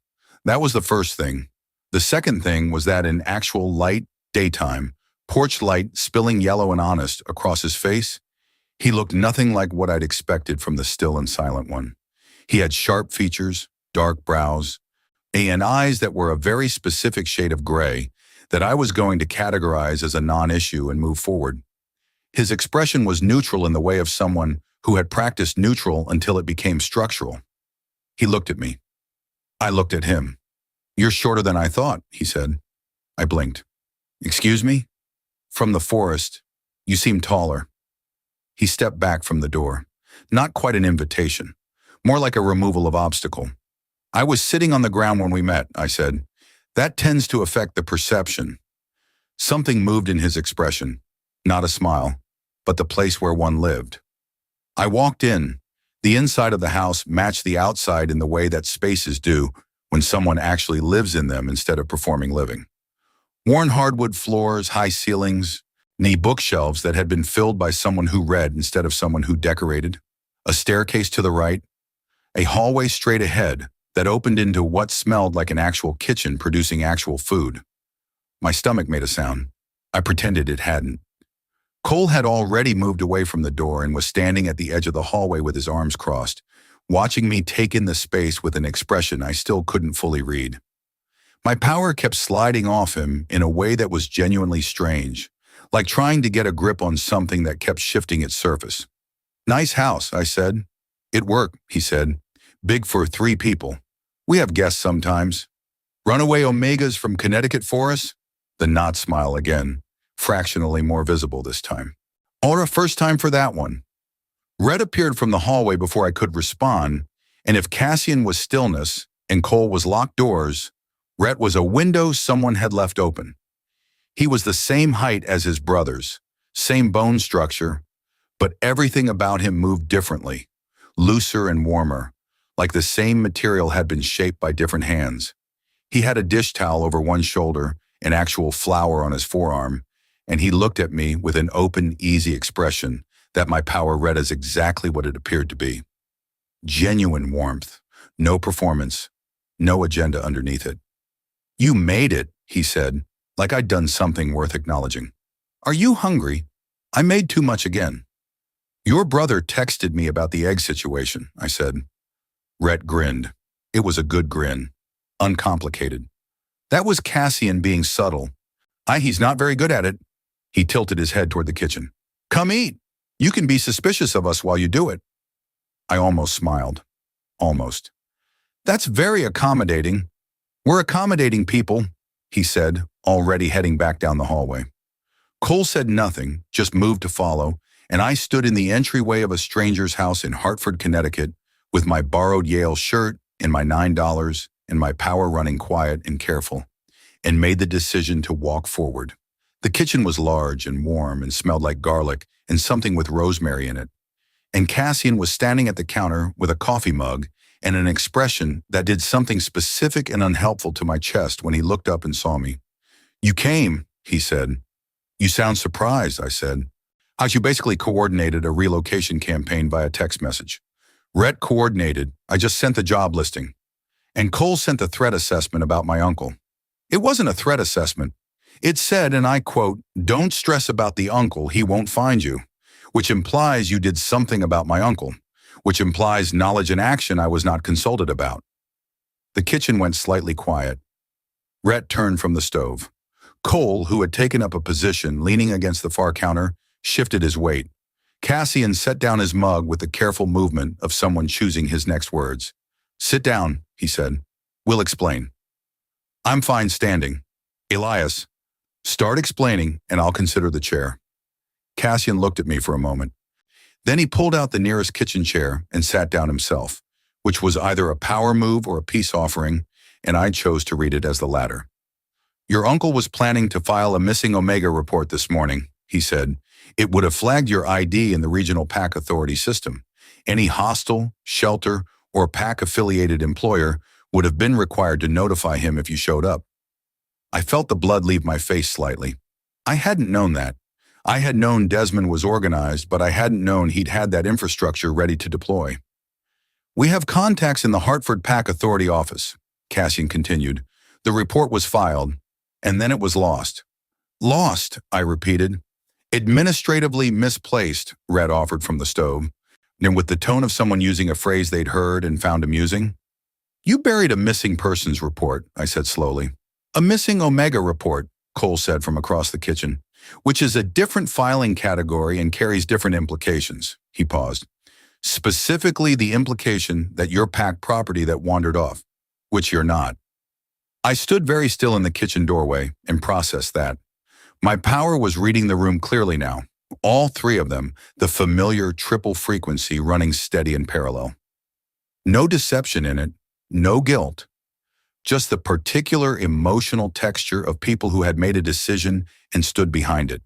That was the first thing. The second thing was that in actual light, daytime, porch light spilling yellow and honest across his face, he looked nothing like what I'd expected from the still and silent one. He had sharp features, dark brows, and eyes that were a very specific shade of gray that I was going to categorize as a non-issue and move forward. His expression was neutral in the way of someone who had practiced neutral until it became structural. He looked at me. I looked at him. "You're shorter than I thought," he said. I blinked. "Excuse me?" "From the forest. You seem taller." He stepped back from the door. Not quite an invitation. More like a removal of obstacle. "I was sitting on the ground when we met," I said. "That tends to affect the perception." Something moved in his expression. Not a smile, but the place where one lived. I walked in. The inside of the house matched the outside in the way that spaces do when someone actually lives in them instead of performing living. Worn hardwood floors, high ceilings, Knee bookshelves that had been filled by someone who read instead of someone who decorated, a staircase to the right, a hallway straight ahead that opened into what smelled like an actual kitchen producing actual food. My stomach made a sound. I pretended it hadn't. Cole had already moved away from the door and was standing at the edge of the hallway with his arms crossed, watching me take in the space with an expression I still couldn't fully read. My power kept sliding off him in a way that was genuinely strange, like trying to get a grip on something that kept shifting its surface. "Nice house," I said. "It worked," he said. "Big for 3 people. We have guests sometimes. Runaway Omegas from Connecticut for us?" The nod smile again, fractionally more visible this time. "Or a first time for that one." Rhett appeared from the hallway before I could respond, and if Cassian was stillness and Cole was locked doors, Rhett was a window someone had left open. He was the same height as his brothers, same bone structure, but everything about him moved differently, looser and warmer, like the same material had been shaped by different hands. He had a dish towel over one shoulder, an actual flower on his forearm, and he looked at me with an open, easy expression that my power read as exactly what it appeared to be. Genuine warmth, no performance, no agenda underneath it. "You made it," he said, like I'd done something worth acknowledging. "Are you hungry? I made too much again." "Your brother texted me about the egg situation," I said. Rhett grinned. It was a good grin, uncomplicated. That was Cassian being subtle. He's not very good at it." He tilted his head toward the kitchen. "Come eat. You can be suspicious of us while you do it." I almost smiled. Almost. "That's very accommodating. We're accommodating people," he said, already heading back down the hallway. Cole said nothing, just moved to follow, and I stood in the entryway of a stranger's house in Hartford, Connecticut, with my borrowed Yale shirt and my $9 and my power running quiet and careful, and made the decision to walk forward. The kitchen was large and warm and smelled like garlic and something with rosemary in it. And Cassian was standing at the counter with a coffee mug and an expression that did something specific and unhelpful to my chest when he looked up and saw me. "You came," he said. "You sound surprised," I said. "You basically coordinated a relocation campaign via text message." "Rhett coordinated. I just sent the job listing." "And Cole sent the threat assessment about my uncle." "It wasn't a threat assessment. It said, and I quote, 'Don't stress about the uncle, he won't find you,' which implies you did something about my uncle, which implies knowledge and action I was not consulted about." The kitchen went slightly quiet. Rhett turned from the stove. Cole, who had taken up a position leaning against the far counter, shifted his weight. Cassian set down his mug with the careful movement of someone choosing his next words. "Sit down," he said. "We'll explain." "I'm fine standing." "Elias, start explaining and I'll consider the chair." Cassian looked at me for a moment. Then he pulled out the nearest kitchen chair and sat down himself, which was either a power move or a peace offering, and I chose to read it as the latter. "Your uncle was planning to file a missing Omega report this morning," he said. "It would have flagged your ID in the regional PAC authority system. Any hostel, shelter, or PAC-affiliated employer would have been required to notify him if you showed up." I felt the blood leave my face slightly. I hadn't known that. I had known Desmond was organized, but I hadn't known he'd had that infrastructure ready to deploy. "We have contacts in the Hartford PAC Authority office," Cassian continued. "The report was filed, and then it was lost." "Lost," I repeated. "Administratively misplaced," Rhett offered from the stove, and with the tone of someone using a phrase they'd heard and found amusing. "You buried a missing persons report," I said slowly. "A missing Omega report," Cole said from across the kitchen, "which is a different filing category and carries different implications." He paused. "Specifically the implication that you're PAC property that wandered off, which you're not." I stood very still in the kitchen doorway and processed that. My power was reading the room clearly now, all 3 of them, the familiar triple frequency running steady in parallel. No deception in it, no guilt, just the particular emotional texture of people who had made a decision and stood behind it.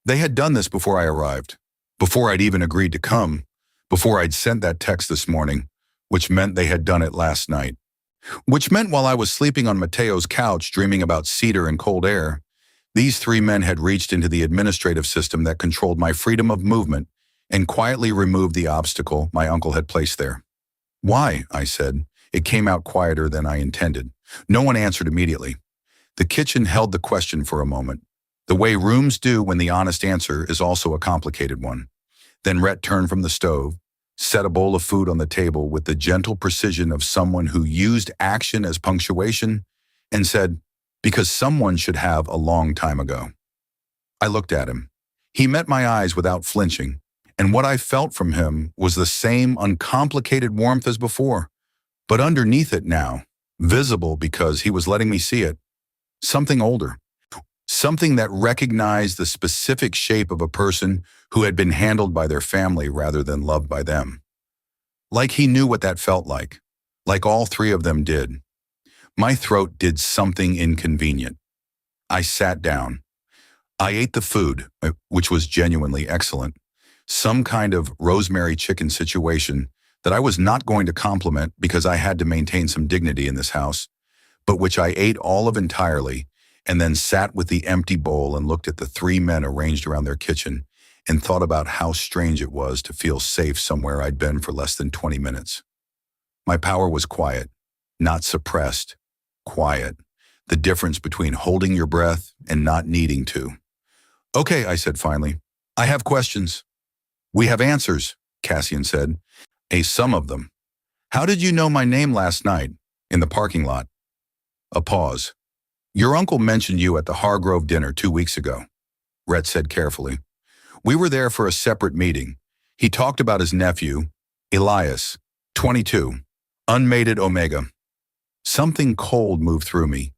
They had done this before I arrived, before I'd even agreed to come, before I'd sent that text this morning, which meant they had done it last night. Which meant while I was sleeping on Mateo's couch dreaming about cedar and cold air, These three men had reached into the administrative system that controlled my freedom of movement and quietly removed the obstacle my uncle had placed there. "Why?" I said. It came out quieter than I intended. No one answered immediately. The kitchen held the question for a moment, the way rooms do when the honest answer is also a complicated one. Then Rhett turned from the stove, set a bowl of food on the table with the gentle precision of someone who used action as punctuation, and said, "Because someone should have a long time ago." I looked at him. He met my eyes without flinching, and what I felt from him was the same uncomplicated warmth as before, but underneath it now, visible because he was letting me see it, something older. Something that recognized the specific shape of a person who had been handled by their family rather than loved by them. Like he knew what that felt like all three of them did. My throat did something inconvenient. I sat down. I ate the food, which was genuinely excellent. Some kind of rosemary chicken situation that I was not going to compliment because I had to maintain some dignity in this house, but which I ate all of entirely, and then sat with the empty bowl and looked at the three men arranged around their kitchen and thought about how strange it was to feel safe somewhere I'd been for less than 20 minutes. My power was quiet, not suppressed, quiet. The difference between holding your breath and not needing to. "Okay," I said finally. "I have questions." "We have answers," Cassian said. Some of them. "How did you know my name last night, in the parking lot?" A pause. "Your uncle mentioned you at the Hargrove dinner 2 weeks ago," Rhett said carefully. "We were there for a separate meeting. He talked about his nephew, Elias, 22, unmated Omega." Something cold moved through me.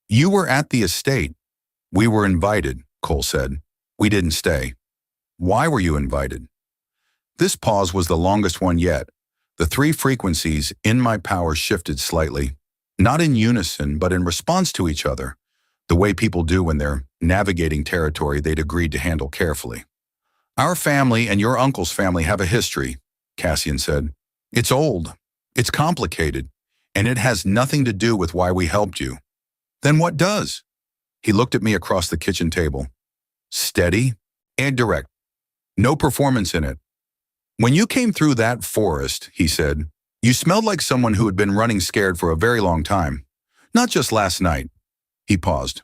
"You were at the estate." "We were invited," Cole said. "We didn't stay." "Why were you invited?" This pause was the longest one yet. The three frequencies in my power shifted slightly, not in unison, but in response to each other, the way people do when they're navigating territory they'd agreed to handle carefully. "Our family and your uncle's family have a history," Cassian said. "It's old, it's complicated, and it has nothing to do with why we helped you." "Then what does?" He looked at me across the kitchen table. "Steady and direct. No performance in it. When you came through that forest," he said, "you smelled like someone who had been running scared for a very long time. Not just last night." He paused.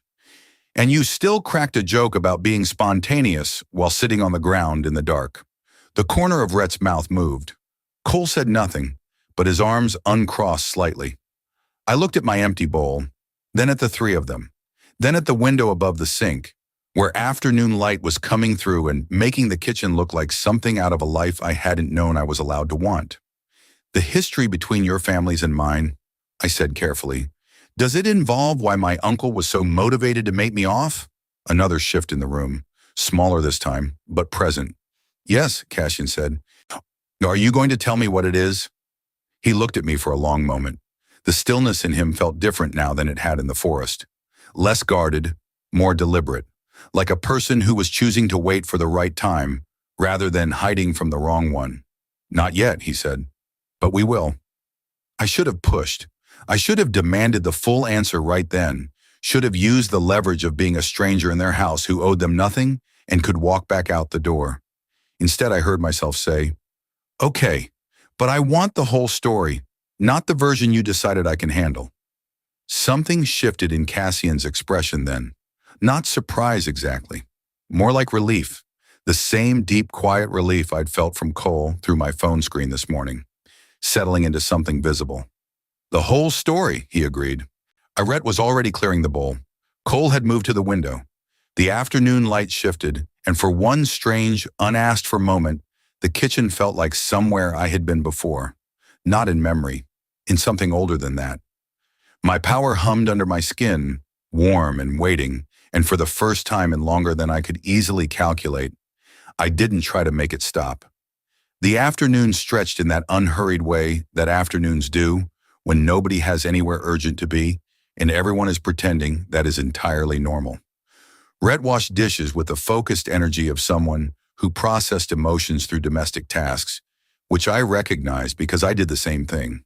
"And you still cracked a joke about being spontaneous while sitting on the ground in the dark." The corner of Rhett's mouth moved. Cole said nothing, but his arms uncrossed slightly. I looked at my empty bowl, then at the three of them, then at the window above the sink, where afternoon light was coming through and making the kitchen look like something out of a life I hadn't known I was allowed to want. "The history between your families and mine," I said carefully, "does it involve why my uncle was so motivated to make me off?" Another shift in the room, smaller this time, but present. "Yes," Cassian said. "Are you going to tell me what it is?" He looked at me for a long moment. The stillness in him felt different now than it had in the forest. Less guarded, more deliberate. Like a person who was choosing to wait for the right time, rather than hiding from the wrong one. "Not yet," he said, "but we will." I should have pushed. I should have demanded the full answer right then, should have used the leverage of being a stranger in their house who owed them nothing and could walk back out the door. Instead, I heard myself say, "Okay, but I want the whole story, not the version you decided I can handle." Something shifted in Cassian's expression then. Not surprise exactly, more like relief, the same deep, quiet relief I'd felt from Cole through my phone screen this morning, settling into something visible. "The whole story," he agreed. Rhett was already clearing the bowl. Cole had moved to the window. The afternoon light shifted, and for one strange, unasked-for moment, the kitchen felt like somewhere I had been before, not in memory, in something older than that. My power hummed under my skin, warm and waiting, and for the first time in longer than I could easily calculate, I didn't try to make it stop. The afternoon stretched in that unhurried way that afternoons do when nobody has anywhere urgent to be and everyone is pretending that is entirely normal. Rhett washed dishes with the focused energy of someone who processed emotions through domestic tasks, which I recognized because I did the same thing.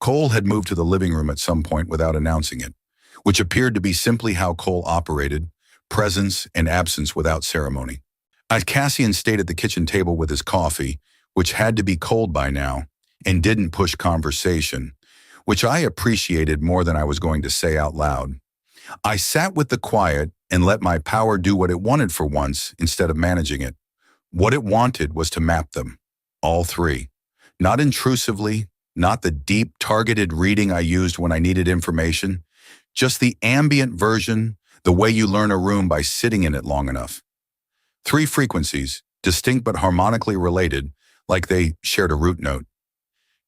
Cole had moved to the living room at some point without announcing it, which appeared to be simply how Cole operated, presence and absence without ceremony. Cassian stayed at the kitchen table with his coffee, which had to be cold by now, and didn't push conversation, which I appreciated more than I was going to say out loud. I sat with the quiet and let my power do what it wanted for once instead of managing it. What it wanted was to map them, all three. Not intrusively, not the deep, targeted reading I used when I needed information, just the ambient version, the way you learn a room by sitting in it long enough. Three frequencies, distinct but harmonically related, like they shared a root note.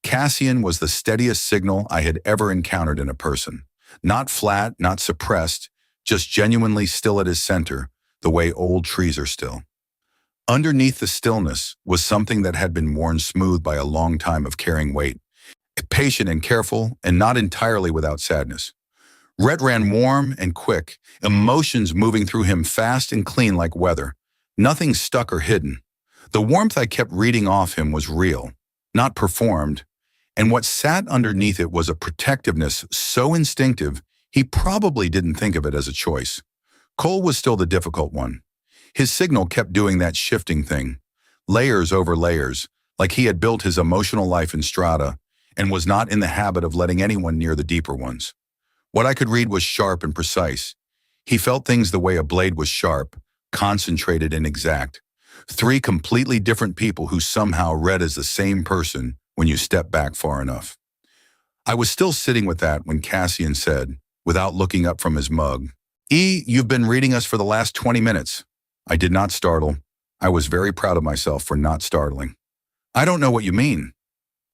Cassian was the steadiest signal I had ever encountered in a person. Not flat, not suppressed, just genuinely still at his center, the way old trees are still. Underneath the stillness was something that had been worn smooth by a long time of carrying weight, patient and careful, and not entirely without sadness. Rhett ran warm and quick, emotions moving through him fast and clean like weather. Nothing stuck or hidden. The warmth I kept reading off him was real, not performed, and what sat underneath it was a protectiveness so instinctive he probably didn't think of it as a choice. Cole was still the difficult one. His signal kept doing that shifting thing, layers over layers, like he had built his emotional life in strata and was not in the habit of letting anyone near the deeper ones. What I could read was sharp and precise. He felt things the way a blade was sharp, concentrated and exact. Three completely different people who somehow read as the same person when you step back far enough. I was still sitting with that when Cassian said, without looking up from his mug, "You've been reading us for the last 20 minutes. I did not startle. I was very proud of myself for not startling. "I don't know what you mean."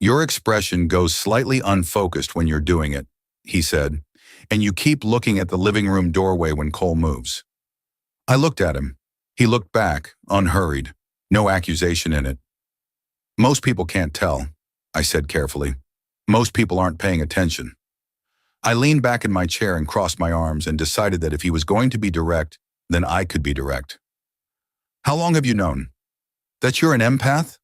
"Your expression goes slightly unfocused when you're doing it," he said, "and you keep looking at the living room doorway when Cole moves." I looked at him. He looked back, unhurried, no accusation in it. "Most people can't tell," I said carefully. "Most people aren't paying attention." I leaned back in my chair and crossed my arms and decided that if he was going to be direct, then I could be direct. "How long have you known that you're an empath?"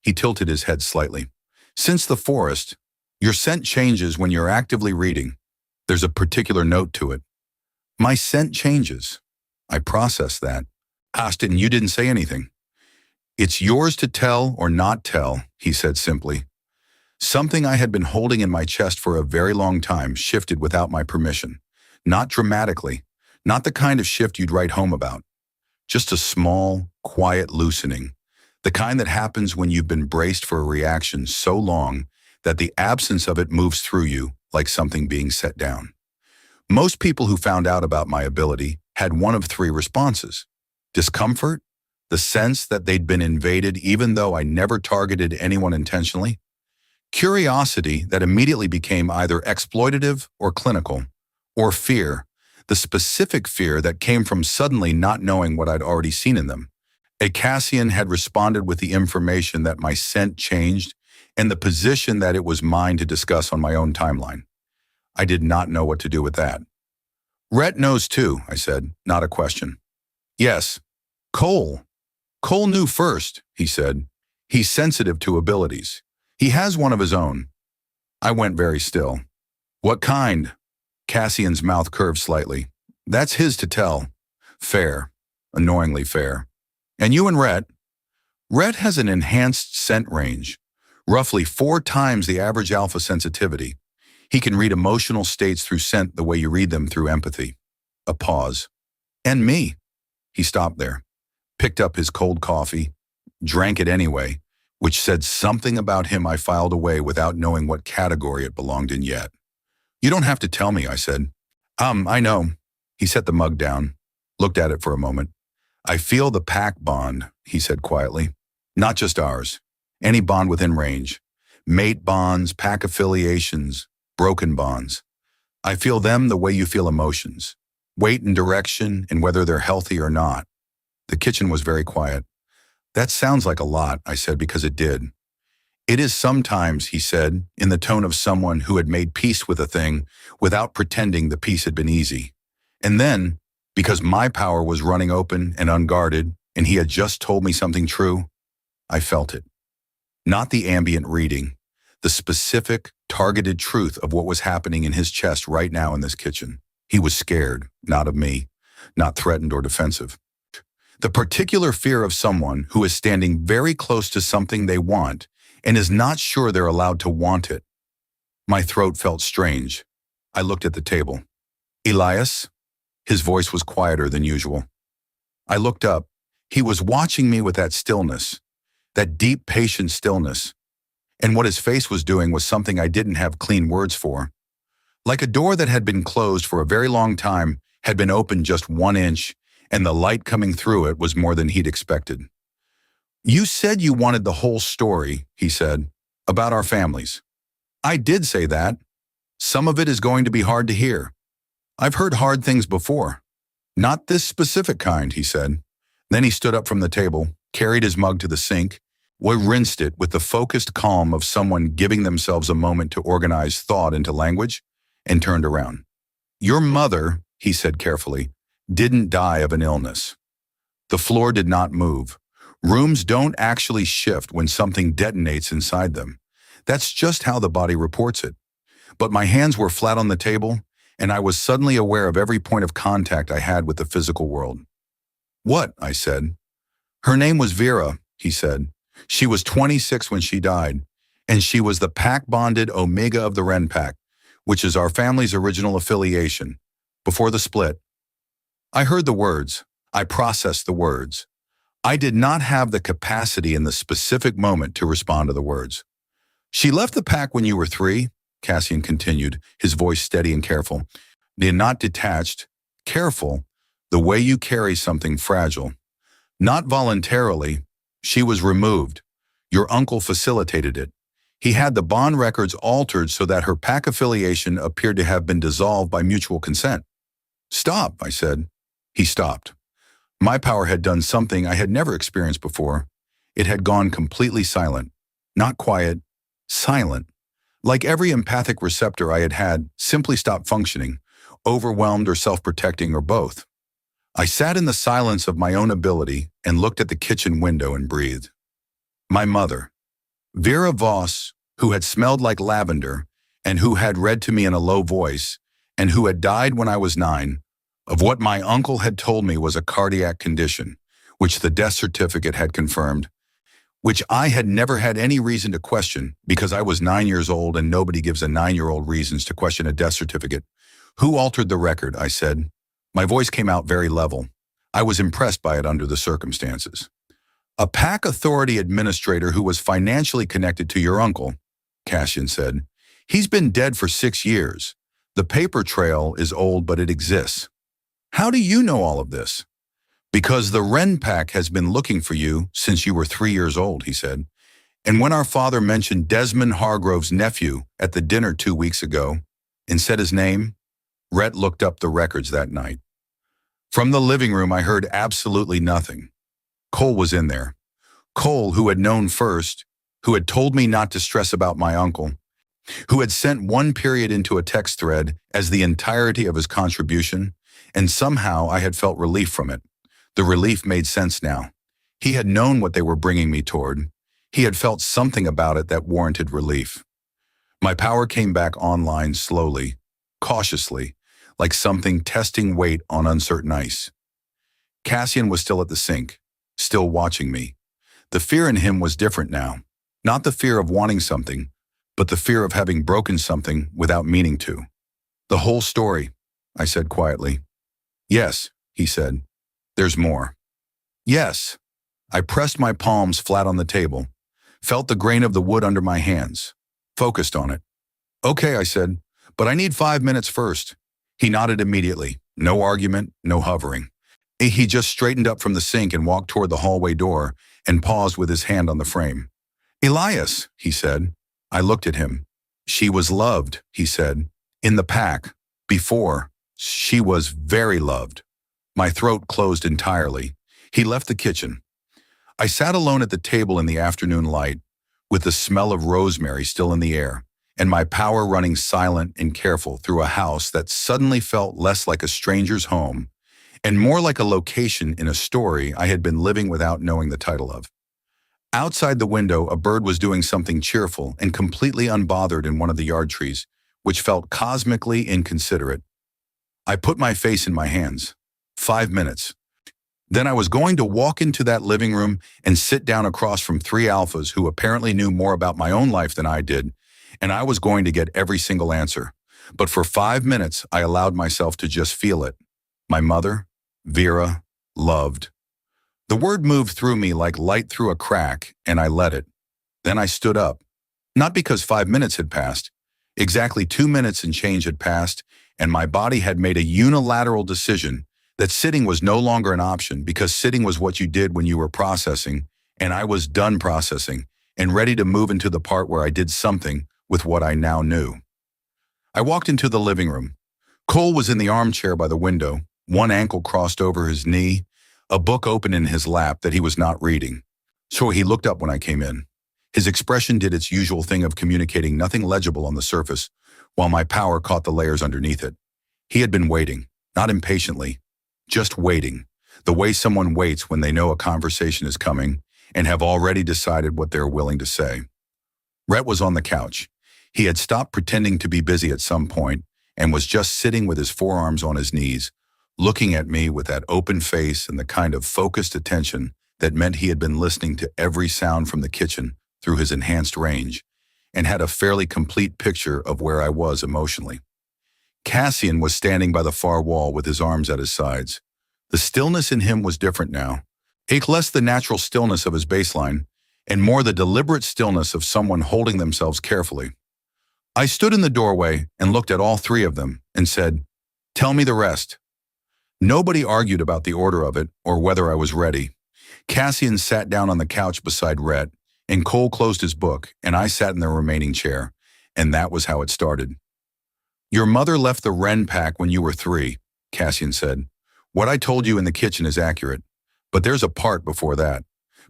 He tilted his head slightly. "Since the forest, your scent changes when you're actively reading. There's a particular note to it." "My scent changes." I processed that. "Austin, you didn't say anything." "It's yours to tell or not tell," he said simply. Something I had been holding in my chest for a very long time shifted without my permission. Not dramatically, not the kind of shift you'd write home about. Just a small, quiet loosening. The kind that happens when you've been braced for a reaction so long that the absence of it moves through you like something being set down. Most people who found out about my ability had one of three responses. Discomfort, the sense that they'd been invaded even though I never targeted anyone intentionally. Curiosity that immediately became either exploitative or clinical. Or fear, the specific fear that came from suddenly not knowing what I'd already seen in them. Cassian had responded with the information that my scent changed and the position that it was mine to discuss on my own timeline. I did not know what to do with that. "Rhett knows too," I said, not a question. "Yes. Cole knew first," he said. "He's sensitive to abilities. He has one of his own." I went very still. "What kind?" Cassian's mouth curved slightly. "That's his to tell." "Fair. Annoyingly fair." "And you and Rhett?" "Rhett has an enhanced scent range, roughly 4 times the average alpha sensitivity. He can read emotional states through scent the way you read them through empathy." A pause. "And me." He stopped there, picked up his cold coffee, drank it anyway, which said something about him I filed away without knowing what category it belonged in yet. "You don't have to tell me," I said. I know." He set the mug down, looked at it for a moment. "I feel the pack bond," he said quietly. "Not just ours. Any bond within range. Mate bonds, pack affiliations, broken bonds. I feel them the way you feel emotions. Weight and direction and whether they're healthy or not." The kitchen was very quiet. "That sounds like a lot," I said, because it did. "It is sometimes," he said, in the tone of someone who had made peace with a thing without pretending the peace had been easy. And then, because my power was running open and unguarded, and he had just told me something true, I felt it. Not the ambient reading, the specific, targeted truth of what was happening in his chest right now in this kitchen. He was scared, not of me, not threatened or defensive. The particular fear of someone who is standing very close to something they want and is not sure they're allowed to want it. My throat felt strange. I looked at the table. Elias? His voice was quieter than usual. I looked up. He was watching me with that stillness, that deep, patient stillness. And what his face was doing was something I didn't have clean words for. Like a door that had been closed for a very long time had been opened just 1 inch, and the light coming through it was more than he'd expected. You said you wanted the whole story, he said, about our families. I did say that. Some of it is going to be hard to hear. I've heard hard things before. Not this specific kind, he said. Then he stood up from the table, carried his mug to the sink, rinsed it with the focused calm of someone giving themselves a moment to organize thought into language, and turned around. Your mother, he said carefully, didn't die of an illness. The floor did not move. Rooms don't actually shift when something detonates inside them. That's just how the body reports it. But my hands were flat on the table, and I was suddenly aware of every point of contact I had with the physical world. What? I said. Her name was Vera, he said. She was 26 when she died, and she was the pack-bonded Omega of the Wren pack, which is our family's original affiliation, before the split. I heard the words. I processed the words. I did not have the capacity in the specific moment to respond to the words. She left the pack when you were 3, Cassian continued, his voice steady and careful. Not detached, careful, the way you carry something fragile. Not voluntarily, she was removed. Your uncle facilitated it. He had the bond records altered so that her pack affiliation appeared to have been dissolved by mutual consent. Stop, I said. He stopped. My power had done something I had never experienced before. It had gone completely silent. Not quiet, silent. Like every empathic receptor I had simply stopped functioning, overwhelmed or self-protecting or both. I sat in the silence of my own ability and looked at the kitchen window and breathed. My mother, Vera Voss, who had smelled like lavender and who had read to me in a low voice and who had died when I was 9, of what my uncle had told me was a cardiac condition, which the death certificate had confirmed, which I had never had any reason to question because I was 9 years old and nobody gives a 9-year-old reasons to question a death certificate. Who altered the record? I said. My voice came out very level. I was impressed by it under the circumstances. A pack authority administrator who was financially connected to your uncle, Cassian said. He's been dead for 6 years. The paper trail is old, but it exists. How do you know all of this? Because the Wren pack has been looking for you since you were 3 years old, he said. And when our father mentioned Desmond Hargrove's nephew at the dinner 2 weeks ago and said his name, Rhett looked up the records that night. From the living room, I heard absolutely nothing. Cole was in there. Cole, who had known first, who had told me not to stress about my uncle, who had sent one period into a text thread as the entirety of his contribution, and somehow I had felt relief from it. The relief made sense now. He had known what they were bringing me toward. He had felt something about it that warranted relief. My power came back online slowly, cautiously, like something testing weight on uncertain ice. Cassian was still at the sink, still watching me. The fear in him was different now. Not the fear of wanting something, but the fear of having broken something without meaning to. The whole story, I said quietly. Yes, he said. There's more. Yes. I pressed my palms flat on the table, felt the grain of the wood under my hands, focused on it. Okay, I said, but I need 5 minutes first. He nodded immediately. No argument, no hovering. He just straightened up from the sink and walked toward the hallway door and paused with his hand on the frame. Elias, he said. I looked at him. She was loved, he said. In the pack. Before. She was very loved. My throat closed entirely. He left the kitchen. I sat alone at the table in the afternoon light, with the smell of rosemary still in the air, and my power running silent and careful through a house that suddenly felt less like a stranger's home and more like a location in a story I had been living without knowing the title of. Outside the window, a bird was doing something cheerful and completely unbothered in one of the yard trees, which felt cosmically inconsiderate. I put my face in my hands. 5 minutes. Then I was going to walk into that living room and sit down across from 3 alphas who apparently knew more about my own life than I did, and I was going to get every single answer. But for 5 minutes, I allowed myself to just feel it. My mother, Vera, loved. The word moved through me like light through a crack, and I let it. Then I stood up. Not because 5 minutes had passed. Exactly 2 minutes and change had passed, and my body had made a unilateral decision that sitting was no longer an option because sitting was what you did when you were processing, and I was done processing and ready to move into the part where I did something with what I now knew. I walked into the living room. Cole was in the armchair by the window, one ankle crossed over his knee, a book open in his lap that he was not reading. So he looked up when I came in. His expression did its usual thing of communicating nothing legible on the surface, while my power caught the layers underneath it. He had been waiting, not impatiently, just waiting, the way someone waits when they know a conversation is coming and have already decided what they're willing to say. Rhett was on the couch. He had stopped pretending to be busy at some point and was just sitting with his forearms on his knees, looking at me with that open face and the kind of focused attention that meant he had been listening to every sound from the kitchen through his enhanced range and had a fairly complete picture of where I was emotionally. Cassian was standing by the far wall with his arms at his sides. The stillness in him was different now. Less the natural stillness of his baseline, and more the deliberate stillness of someone holding themselves carefully. I stood in the doorway and looked at all 3 of them and said, "Tell me the rest." Nobody argued about the order of it or whether I was ready. Cassian sat down on the couch beside Rhett, and Cole closed his book, and I sat in the remaining chair, and that was how it started. "Your mother left the Wren pack when you were 3, Cassian said. "What I told you in the kitchen is accurate, but there's a part before that."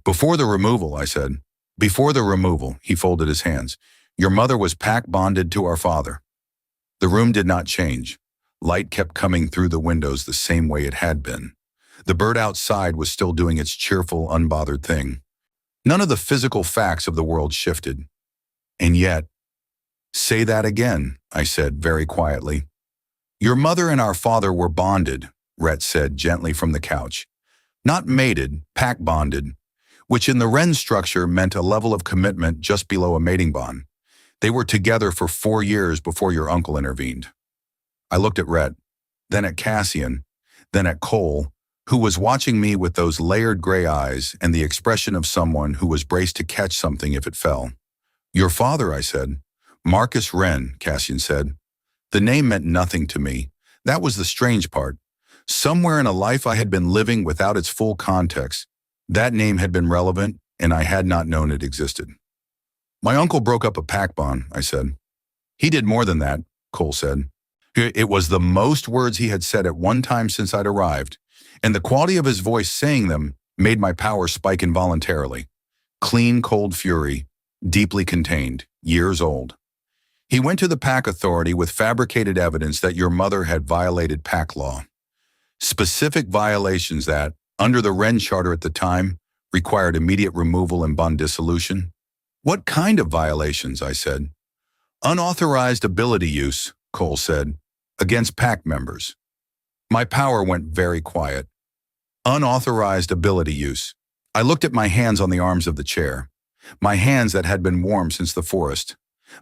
"Before the removal," I said. "Before the removal," he folded his hands. "Your mother was pack bonded to our father." The room did not change. Light kept coming through the windows the same way it had been. The bird outside was still doing its cheerful, unbothered thing. None of the physical facts of the world shifted. And yet, "Say that again," I said very quietly. "Your mother and our father were bonded," Rhett said gently from the couch. "Not mated, pack bonded, which in the Wren structure meant a level of commitment just below a mating bond. They were together for 4 years before your uncle intervened." I looked at Rhett, then at Cassian, then at Cole, who was watching me with those layered gray eyes and the expression of someone who was braced to catch something if it fell. "Your father," I said. "Marcus Wren," Cassian said. The name meant nothing to me. That was the strange part. Somewhere in a life I had been living without its full context, that name had been relevant, and I had not known it existed. "My uncle broke up a pack bond," I said. "He did more than that," Cole said. It was the most words he had said at one time since I'd arrived, and the quality of his voice saying them made my power spike involuntarily. Clean, cold fury, deeply contained, years old. "He went to the pack authority with fabricated evidence that your mother had violated pack law. Specific violations that, under the Wren Charter at the time, required immediate removal and bond dissolution." "What kind of violations?" I said. "Unauthorized ability use," Cole said, "against pack members." My power went very quiet. Unauthorized ability use. I looked at my hands on the arms of the chair. My hands that had been warm since the forest.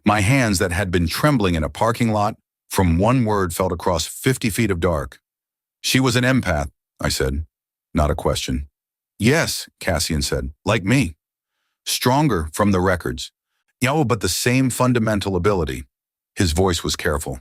My hands that had been trembling in a parking lot from one word felt across 50 feet of dark. "She was an empath," I said. Not a question. "Yes," Cassian said, "like me. Stronger from the records. Yeah, but the same fundamental ability." His voice was careful.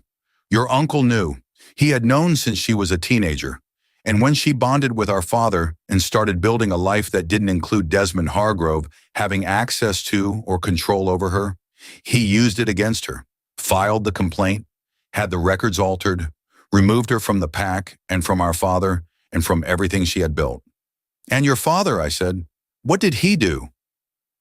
"Your uncle knew. He had known since she was a teenager. And when she bonded with our father and started building a life that didn't include Desmond Hargrove having access to or control over her, he used it against her, filed the complaint, had the records altered, removed her from the pack and from our father and from everything she had built." "And your father," I said, "what did he do?"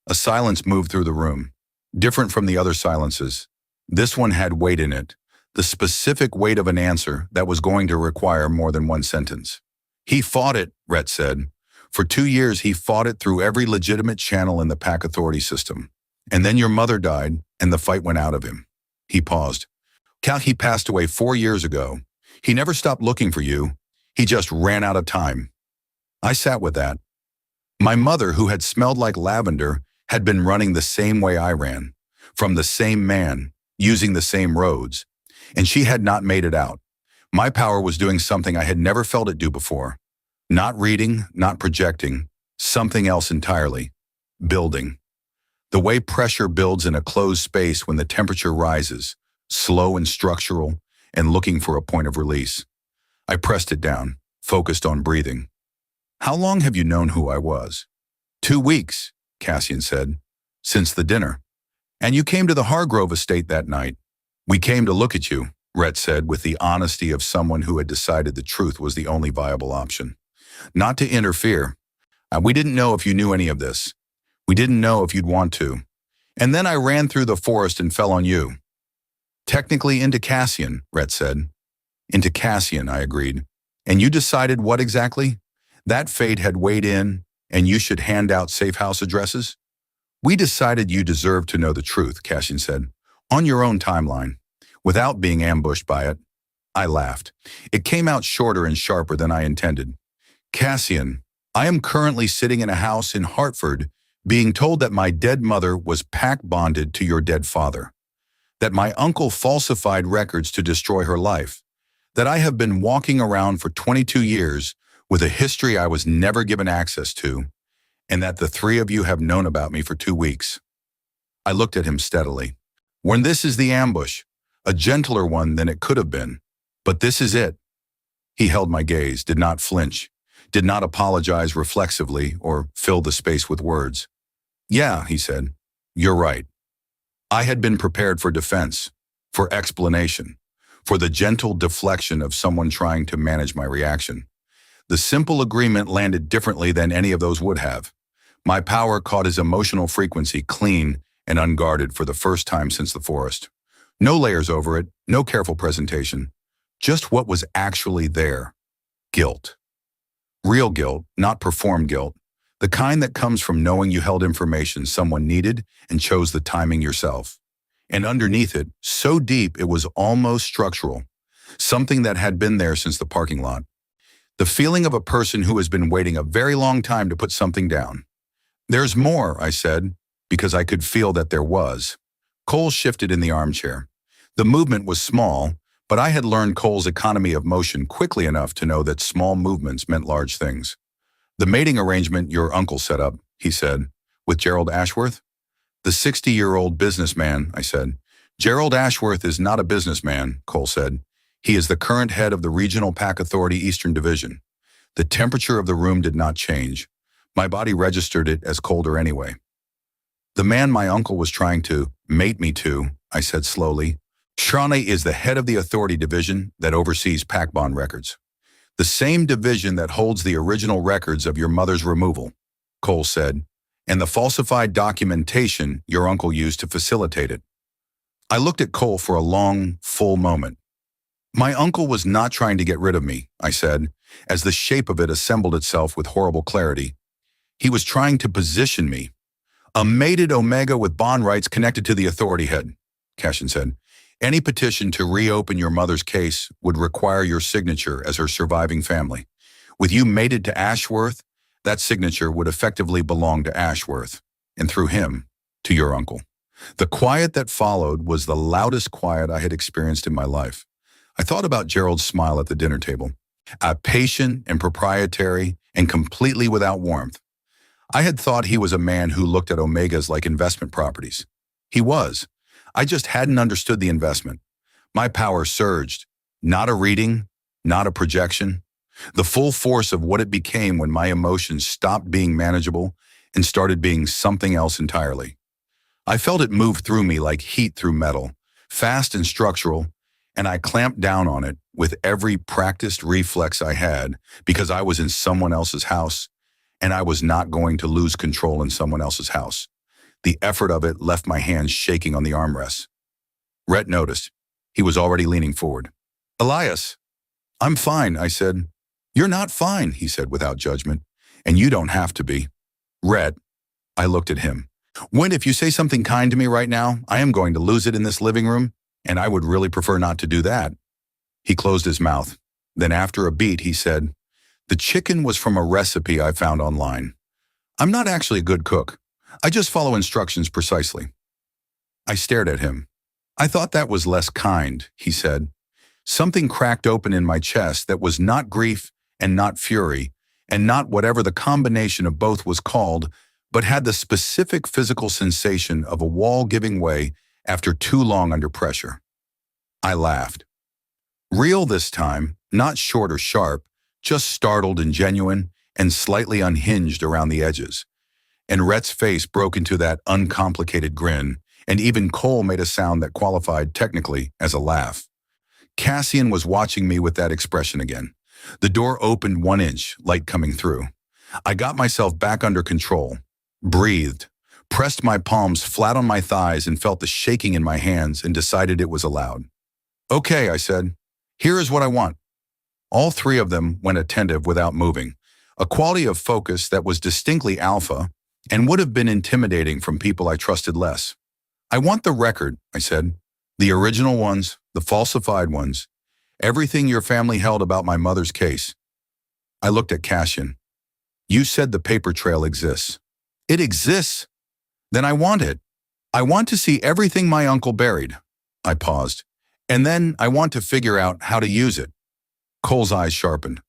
A silence moved through the room, different from the other silences. This one had weight in it, the specific weight of an answer that was going to require more than one sentence. "He fought it," Rhett said. "For 2 years he fought it through every legitimate channel in the pack authority system. And then your mother died, and the fight went out of him." He paused. "Cal, he passed away 4 years ago. He never stopped looking for you. He just ran out of time. I sat with that. My mother, who had smelled like lavender, had been running the same way I ran, from the same man, using the same roads, and she had not made it out. My power was doing something I had never felt it do before. Not reading, not projecting, something else entirely. Building. The way pressure builds in a closed space when the temperature rises, slow and structural, and looking for a point of release. I pressed it down, focused on breathing. How long have you known who I was? 2 weeks, Cassian said. Since the dinner. And you came to the Hargrove estate that night. We came to look at you, Rhett said with the honesty of someone who had decided the truth was the only viable option. Not to interfere. We didn't know if you knew any of this. We didn't know if you'd want to. And then I ran through the forest and fell on you. Technically into Cassian, Rhett said. Into Cassian, I agreed. And you decided what exactly? That fate had weighed in, and you should hand out safe house addresses? We decided you deserved to know the truth, Cassian said. On your own timeline. Without being ambushed by it. I laughed. It came out shorter and sharper than I intended. Cassian, I am currently sitting in a house in Hartford being told that my dead mother was pack bonded to your dead father. That my uncle falsified records to destroy her life. That I have been walking around for 22 years with a history I was never given access to, and that the three of you have known about me for 2 weeks. I looked at him steadily. When this is the ambush, a gentler one than it could have been, but this is it. He held my gaze, did not flinch, did not apologize reflexively or fill the space with words. Yeah, he said, you're right. I had been prepared for defense, for explanation, for the gentle deflection of someone trying to manage my reaction. The simple agreement landed differently than any of those would have. My power caught his emotional frequency clean and unguarded for the first time since the forest. No layers over it, no careful presentation. Just what was actually there. Guilt. Real guilt, not performed guilt. The kind that comes from knowing you held information someone needed and chose the timing yourself. And underneath it, so deep it was almost structural. Something that had been there since the parking lot. The feeling of a person who has been waiting a very long time to put something down. There's more, I said, because I could feel that there was. Cole shifted in the armchair. The movement was small, but I had learned Cole's economy of motion quickly enough to know that small movements meant large things. The mating arrangement your uncle set up, he said, with Gerald Ashworth? The 60-year-old businessman, I said. Gerald Ashworth is not a businessman, Cole said. He is the current head of the Regional Pack Authority Eastern Division. The temperature of the room did not change. My body registered it as colder anyway. The man my uncle was trying to mate me to, I said slowly. Shawnee is the head of the Authority Division that oversees pack bond records. The same division that holds the original records of your mother's removal, Cole said, and the falsified documentation your uncle used to facilitate it. I looked at Cole for a long, full moment. My uncle was not trying to get rid of me, I said, as the shape of it assembled itself with horrible clarity. He was trying to position me. A mated Omega with bond rights connected to the authority head, Cassian said. Any petition to reopen your mother's case would require your signature as her surviving family. With you mated to Ashworth, that signature would effectively belong to Ashworth, and through him, to your uncle. The quiet that followed was the loudest quiet I had experienced in my life. I thought about Gerald's smile at the dinner table, patient and proprietary and completely without warmth. I had thought he was a man who looked at Omegas like investment properties. He was. I just hadn't understood the investment. My power surged. Not a reading, not a projection. The full force of what it became when my emotions stopped being manageable and started being something else entirely. I felt it move through me like heat through metal, fast and structural, and I clamped down on it with every practiced reflex I had because I was in someone else's house and I was not going to lose control in someone else's house. The effort of it left my hands shaking on the armrests. Rhett noticed. He was already leaning forward. Elias, I'm fine, I said. You're not fine, he said without judgment, and you don't have to be. Rhett, I looked at him. When if you say something kind to me right now, I am going to lose it in this living room, and I would really prefer not to do that. He closed his mouth. Then after a beat, he said, "The chicken was from a recipe I found online. I'm not actually a good cook. I just follow instructions precisely." I stared at him. "I thought that was less kind," he said. Something cracked open in my chest that was not grief and not fury, and not whatever the combination of both was called, but had the specific physical sensation of a wall giving way after too long under pressure. I laughed. Real this time, not short or sharp, just startled and genuine, and slightly unhinged around the edges. And Rhett's face broke into that uncomplicated grin, and even Cole made a sound that qualified technically as a laugh. Cassian was watching me with that expression again. The door opened 1 inch, light coming through. I got myself back under control, breathed, pressed my palms flat on my thighs and felt the shaking in my hands and decided it was allowed. "Okay," I said. "Here is what I want." All three of them went attentive without moving, a quality of focus that was distinctly alpha and would have been intimidating from people I trusted less. "I want the record," I said. "The original ones, the falsified ones, everything your family held about my mother's case." I looked at Cassian. "You said the paper trail exists." "It exists? Then I want it. I want to see everything my uncle buried." I paused. "And then I want to figure out how to use it." Cole's eyes sharpened.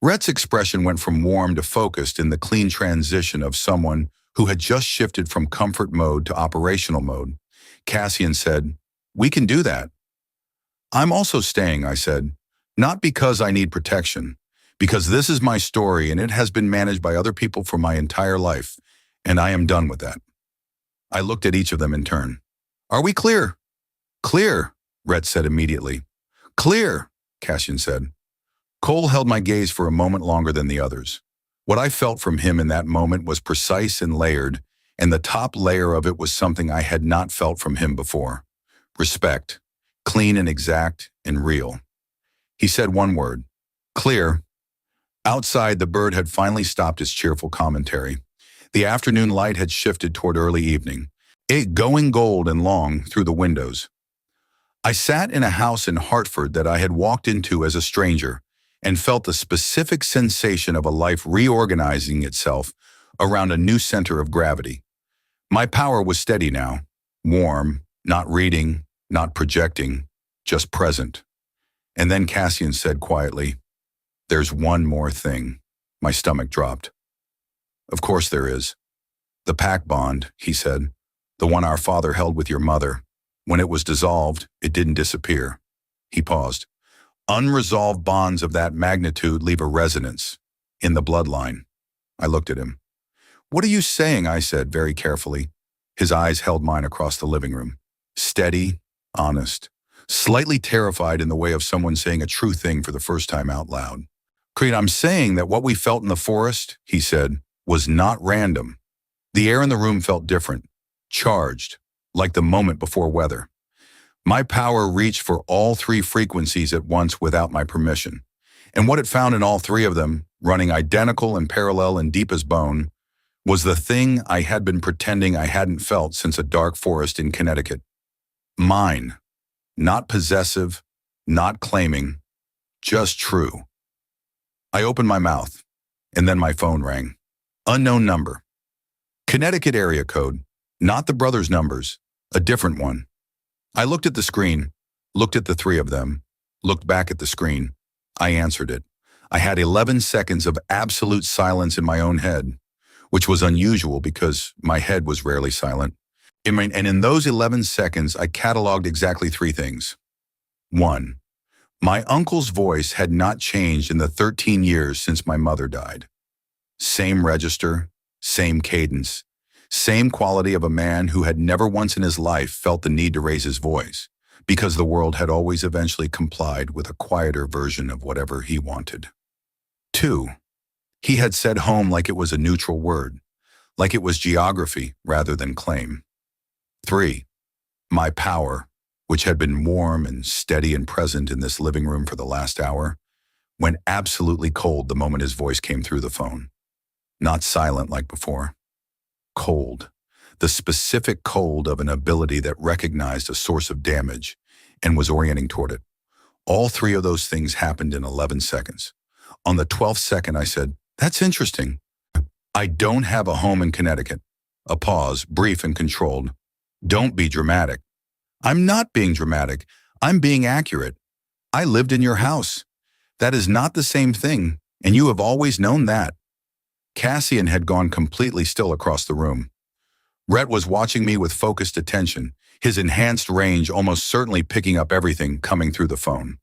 Rhett's expression went from warm to focused in the clean transition of someone who had just shifted from comfort mode to operational mode. Cassian said, "We can do that." "I'm also staying," I said, "not because I need protection, because this is my story and it has been managed by other people for my entire life, and I am done with that." I looked at each of them in turn. "Are we clear?" "Clear," Rhett said immediately. "Clear," Cassian said. Cole held my gaze for a moment longer than the others. What I felt from him in that moment was precise and layered, and the top layer of it was something I had not felt from him before. Respect, clean and exact and real. He said one word, "Clear." Outside, the bird had finally stopped its cheerful commentary. The afternoon light had shifted toward early evening, it going gold and long through the windows. I sat in a house in Hartford that I had walked into as a stranger and felt the specific sensation of a life reorganizing itself around a new center of gravity. My power was steady now, warm, not reading, not projecting, just present. And then Cassian said quietly, "There's one more thing." My stomach dropped. "Of course there is. The pact bond," he said, "the one our father held with your mother. When it was dissolved, it didn't disappear." He paused. "Unresolved bonds of that magnitude leave a resonance in the bloodline." I looked at him. "What are you saying?" I said very carefully. His eyes held mine across the living room. Steady, honest, slightly terrified in the way of someone saying a true thing for the first time out loud. "Creed, I'm saying that what we felt in the forest," he said, "was not random. The air in the room felt different, charged, like the moment before weather. My power reached for all three frequencies at once without my permission. And what it found in all three of them, running identical and parallel and deep as bone, was the thing I had been pretending I hadn't felt since a dark forest in Connecticut. Mine. Not possessive, not claiming, just true. I opened my mouth, and then my phone rang. Unknown number. Connecticut area code, not the brothers' numbers, a different one. I looked at the screen, looked at the three of them, looked back at the screen. I answered it. I had 11 seconds of absolute silence in my own head, which was unusual because my head was rarely silent. And in those 11 seconds, I cataloged exactly three things. 1. My uncle's voice had not changed in the 13 years since my mother died. Same register, same cadence, same quality of a man who had never once in his life felt the need to raise his voice, because the world had always eventually complied with a quieter version of whatever he wanted. 2. He had said home like it was a neutral word, like it was geography rather than claim. 3. My power, which had been warm and steady and present in this living room for the last hour, went absolutely cold the moment his voice came through the phone. Not silent like before. Cold. The specific cold of an ability that recognized a source of damage and was orienting toward it. All three of those things happened in 11 seconds. On the 12th second, I said, "That's interesting. I don't have a home in Connecticut." A pause, brief and controlled. "Don't be dramatic." "I'm not being dramatic. I'm being accurate. I lived in your house. That is not the same thing, and you have always known that." Cassian had gone completely still across the room. Rhett was watching me with focused attention, his enhanced range almost certainly picking up everything coming through the phone.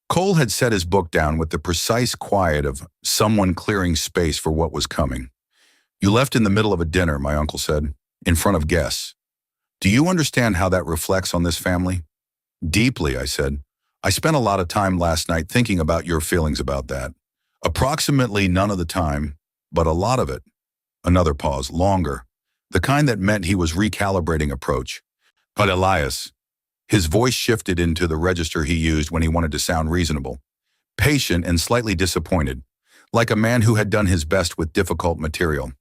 Cole had set his book down with the precise quiet of someone clearing space for what was coming. "You left in the middle of a dinner," my uncle said, "in front of guests. Do you understand how that reflects on this family?" "Deeply," I said. "I spent a lot of time last night thinking about your feelings about that. Approximately none of the time, but a lot of it." Another pause, longer, the kind that meant he was recalibrating approach. "But Elias," his voice shifted into the register he used when he wanted to sound reasonable, patient and slightly disappointed, like a man who had done his best with difficult material.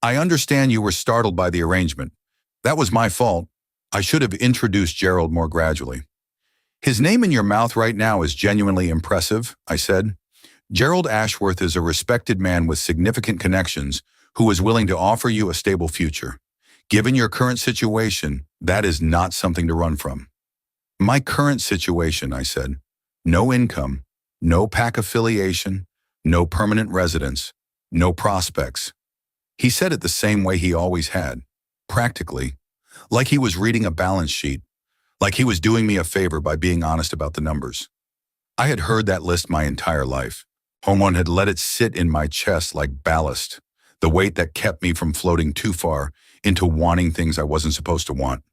"I understand you were startled by the arrangement. That was my fault. I should have introduced Gerald more gradually." "His name in your mouth right now is genuinely impressive," I said. "Gerald Ashworth is a respected man with significant connections who is willing to offer you a stable future. Given your current situation, that is not something to run from." "My current situation," I said. "No income, no PAC affiliation, no permanent residence, no prospects." He said it the same way he always had, practically, like he was reading a balance sheet, like he was doing me a favor by being honest about the numbers. I had heard that list my entire life. Someone had let it sit in my chest like ballast, the weight that kept me from floating too far into wanting things I wasn't supposed to want.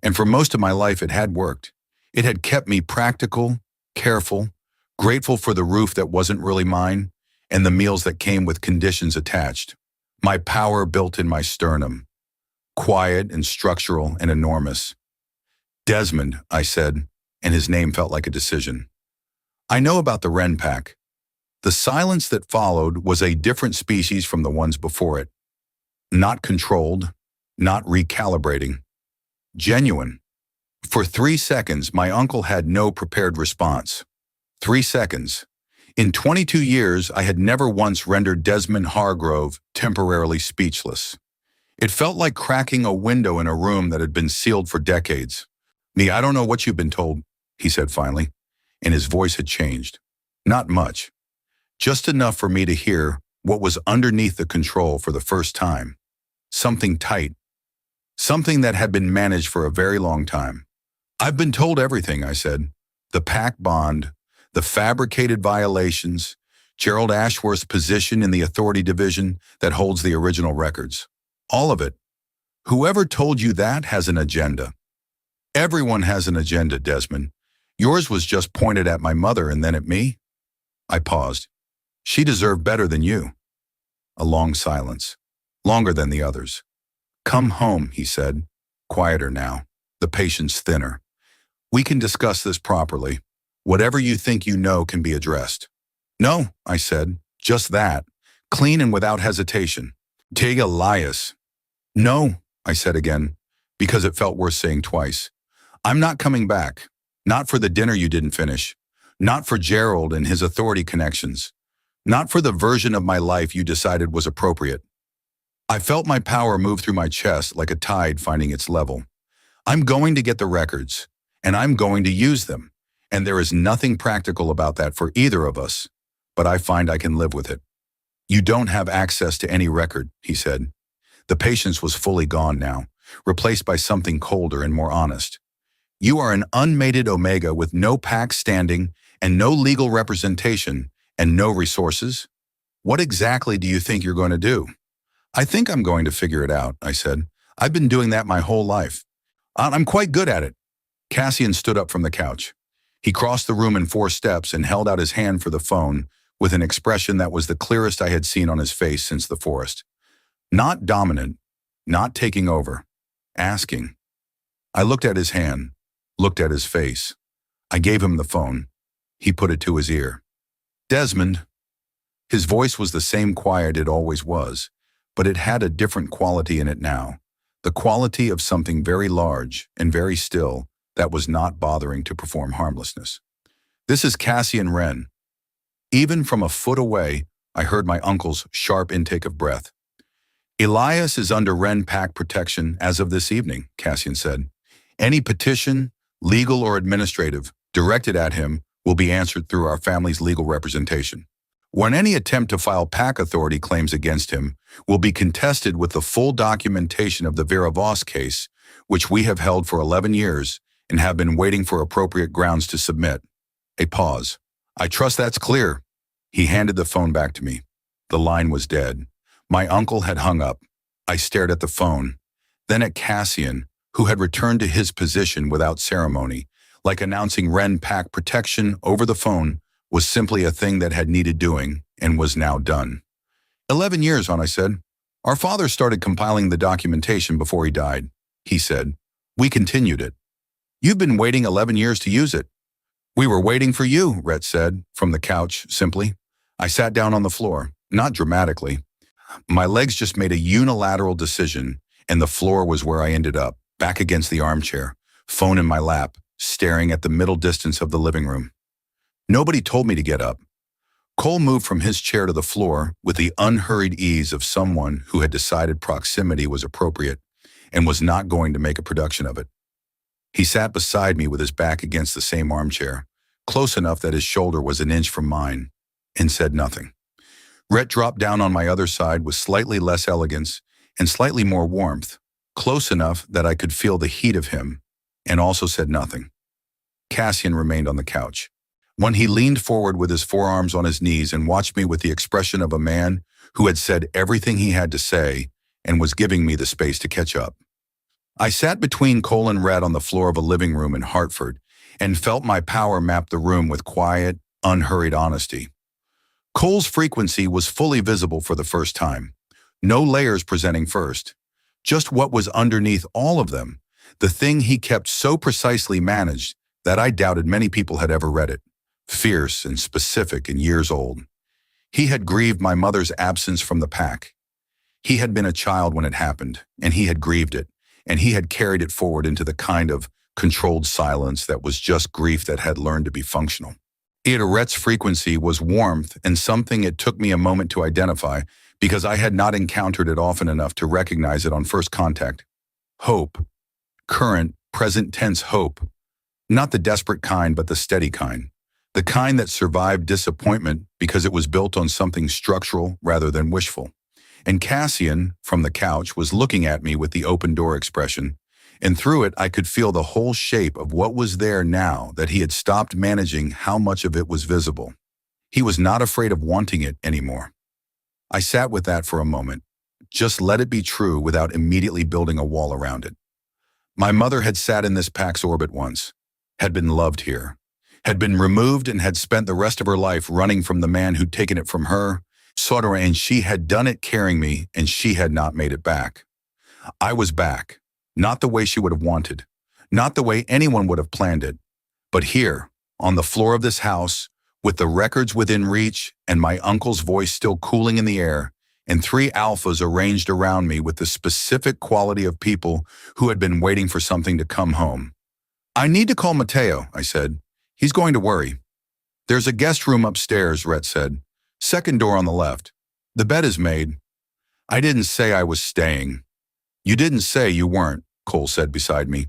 And for most of my life, it had worked. It had kept me practical, careful, grateful for the roof that wasn't really mine, and the meals that came with conditions attached. My power built in my sternum, quiet and structural and enormous. "Desmond," I said, and his name felt like a decision. "I know about the Wren pack." The silence that followed was a different species from the ones before it. Not controlled, not recalibrating. Genuine. For 3 seconds, my uncle had no prepared response. 3 seconds. In 22 years, I had never once rendered Desmond Hargrove temporarily speechless. It felt like cracking a window in a room that had been sealed for decades. "I don't know what you've been told," he said finally, and his voice had changed. Not much. Just enough for me to hear what was underneath the control for the first time. Something tight. Something that had been managed for a very long time. "I've been told everything," I said. "The pact bond, the fabricated violations, Gerald Ashworth's position in the authority division that holds the original records. All of it. Whoever told you that has an agenda." "Everyone has an agenda, Desmond. Yours was just pointed at my mother and then at me." I paused. "She deserved better than you." A long silence. Longer than the others. "Come home," he said. Quieter now. The patience thinner. "We can discuss this properly. Whatever you think you know can be addressed." "No," I said. "Just that. Clean and without hesitation." "Take Elias." "No," I said again, because it felt worth saying twice. "I'm not coming back. Not for the dinner you didn't finish. Not for Gerald and his authority connections. Not for the version of my life you decided was appropriate." I felt my power move through my chest like a tide finding its level. "I'm going to get the records, and I'm going to use them, and there is nothing practical about that for either of us, but I find I can live with it." "You don't have access to any record," he said. The patience was fully gone now, replaced by something colder and more honest. "You are an unmated Omega with no pack standing and no legal representation and no resources? What exactly do you think you're going to do?" "I think I'm going to figure it out," I said. "I've been doing that my whole life. I'm quite good at it." Cassian stood up from the couch. He crossed the room in 4 steps and held out his hand for the phone with an expression that was the clearest I had seen on his face since the forest. Not dominant, not taking over, asking. I looked at his hand, looked at his face. I gave him the phone. He put it to his ear. "Desmond." His voice was the same quiet it always was, but it had a different quality in it now, the quality of something very large and very still that was not bothering to perform harmlessness. This is Cassian Wren. Even from a foot away, I heard my uncle's sharp intake of breath. Elias is under Wren pack protection as of this evening, Cassian said. Any petition, legal or administrative, directed at him will be answered through our family's legal representation. When any attempt to file pack authority claims against him will be contested with the full documentation of the Elias Voss case, which we have held for 11 years and have been waiting for appropriate grounds to submit. A pause. I trust that's clear. He handed the phone back to me. The line was dead. My uncle had hung up. I stared at the phone, then at Cassian, who had returned to his position without ceremony, like announcing Wren pack protection over the phone was simply a thing that had needed doing and was now done. 11 years on, I said. Our father started compiling the documentation before he died, he said. We continued it. You've been waiting 11 years to use it. We were waiting for you, Rhett said, from the couch, simply. I sat down on the floor, not dramatically. My legs just made a unilateral decision, and the floor was where I ended up, back against the armchair, phone in my lap, staring at the middle distance of the living room. Nobody told me to get up. Cole moved from his chair to the floor with the unhurried ease of someone who had decided proximity was appropriate and was not going to make a production of it. He sat beside me with his back against the same armchair, close enough that his shoulder was an inch from mine, and said nothing. Rhett dropped down on my other side with slightly less elegance and slightly more warmth, close enough that I could feel the heat of him, and also said nothing. Cassian remained on the couch. When he leaned forward with his forearms on his knees and watched me with the expression of a man who had said everything he had to say and was giving me the space to catch up. I sat between Cole and Rhett on the floor of a living room in Hartford and felt my power map the room with quiet, unhurried honesty. Cole's frequency was fully visible for the first time. No layers presenting first. Just what was underneath all of them, the thing he kept so precisely managed that I doubted many people had ever read it. Fierce and specific and years old. He had grieved my mother's absence from the pack. He had been a child when it happened, and he had grieved it, and he had carried it forward into the kind of controlled silence that was just grief that had learned to be functional. Rhett's frequency was warmth and something it took me a moment to identify because I had not encountered it often enough to recognize it on first contact. Hope. Current, present tense hope. Not the desperate kind, but the steady kind. The kind that survived disappointment because it was built on something structural rather than wishful. And Cassian, from the couch, was looking at me with the open door expression, and through it I could feel the whole shape of what was there now that he had stopped managing how much of it was visible. He was not afraid of wanting it anymore. I sat with that for a moment, just let it be true without immediately building a wall around it. My mother had sat in this pack's orbit once, had been loved here, had been removed and had spent the rest of her life running from the man who'd taken it from her, and she had done it carrying me and she had not made it back. I was back, not the way she would have wanted, not the way anyone would have planned it, but here, on the floor of this house, with the records within reach and my uncle's voice still cooling in the air, and 3 alphas arranged around me with the specific quality of people who had been waiting for something to come home. I need to call Mateo, I said. He's going to worry. There's a guest room upstairs, Rhett said. Second door on the left. The bed is made. I didn't say I was staying. You didn't say you weren't, Cole said beside me.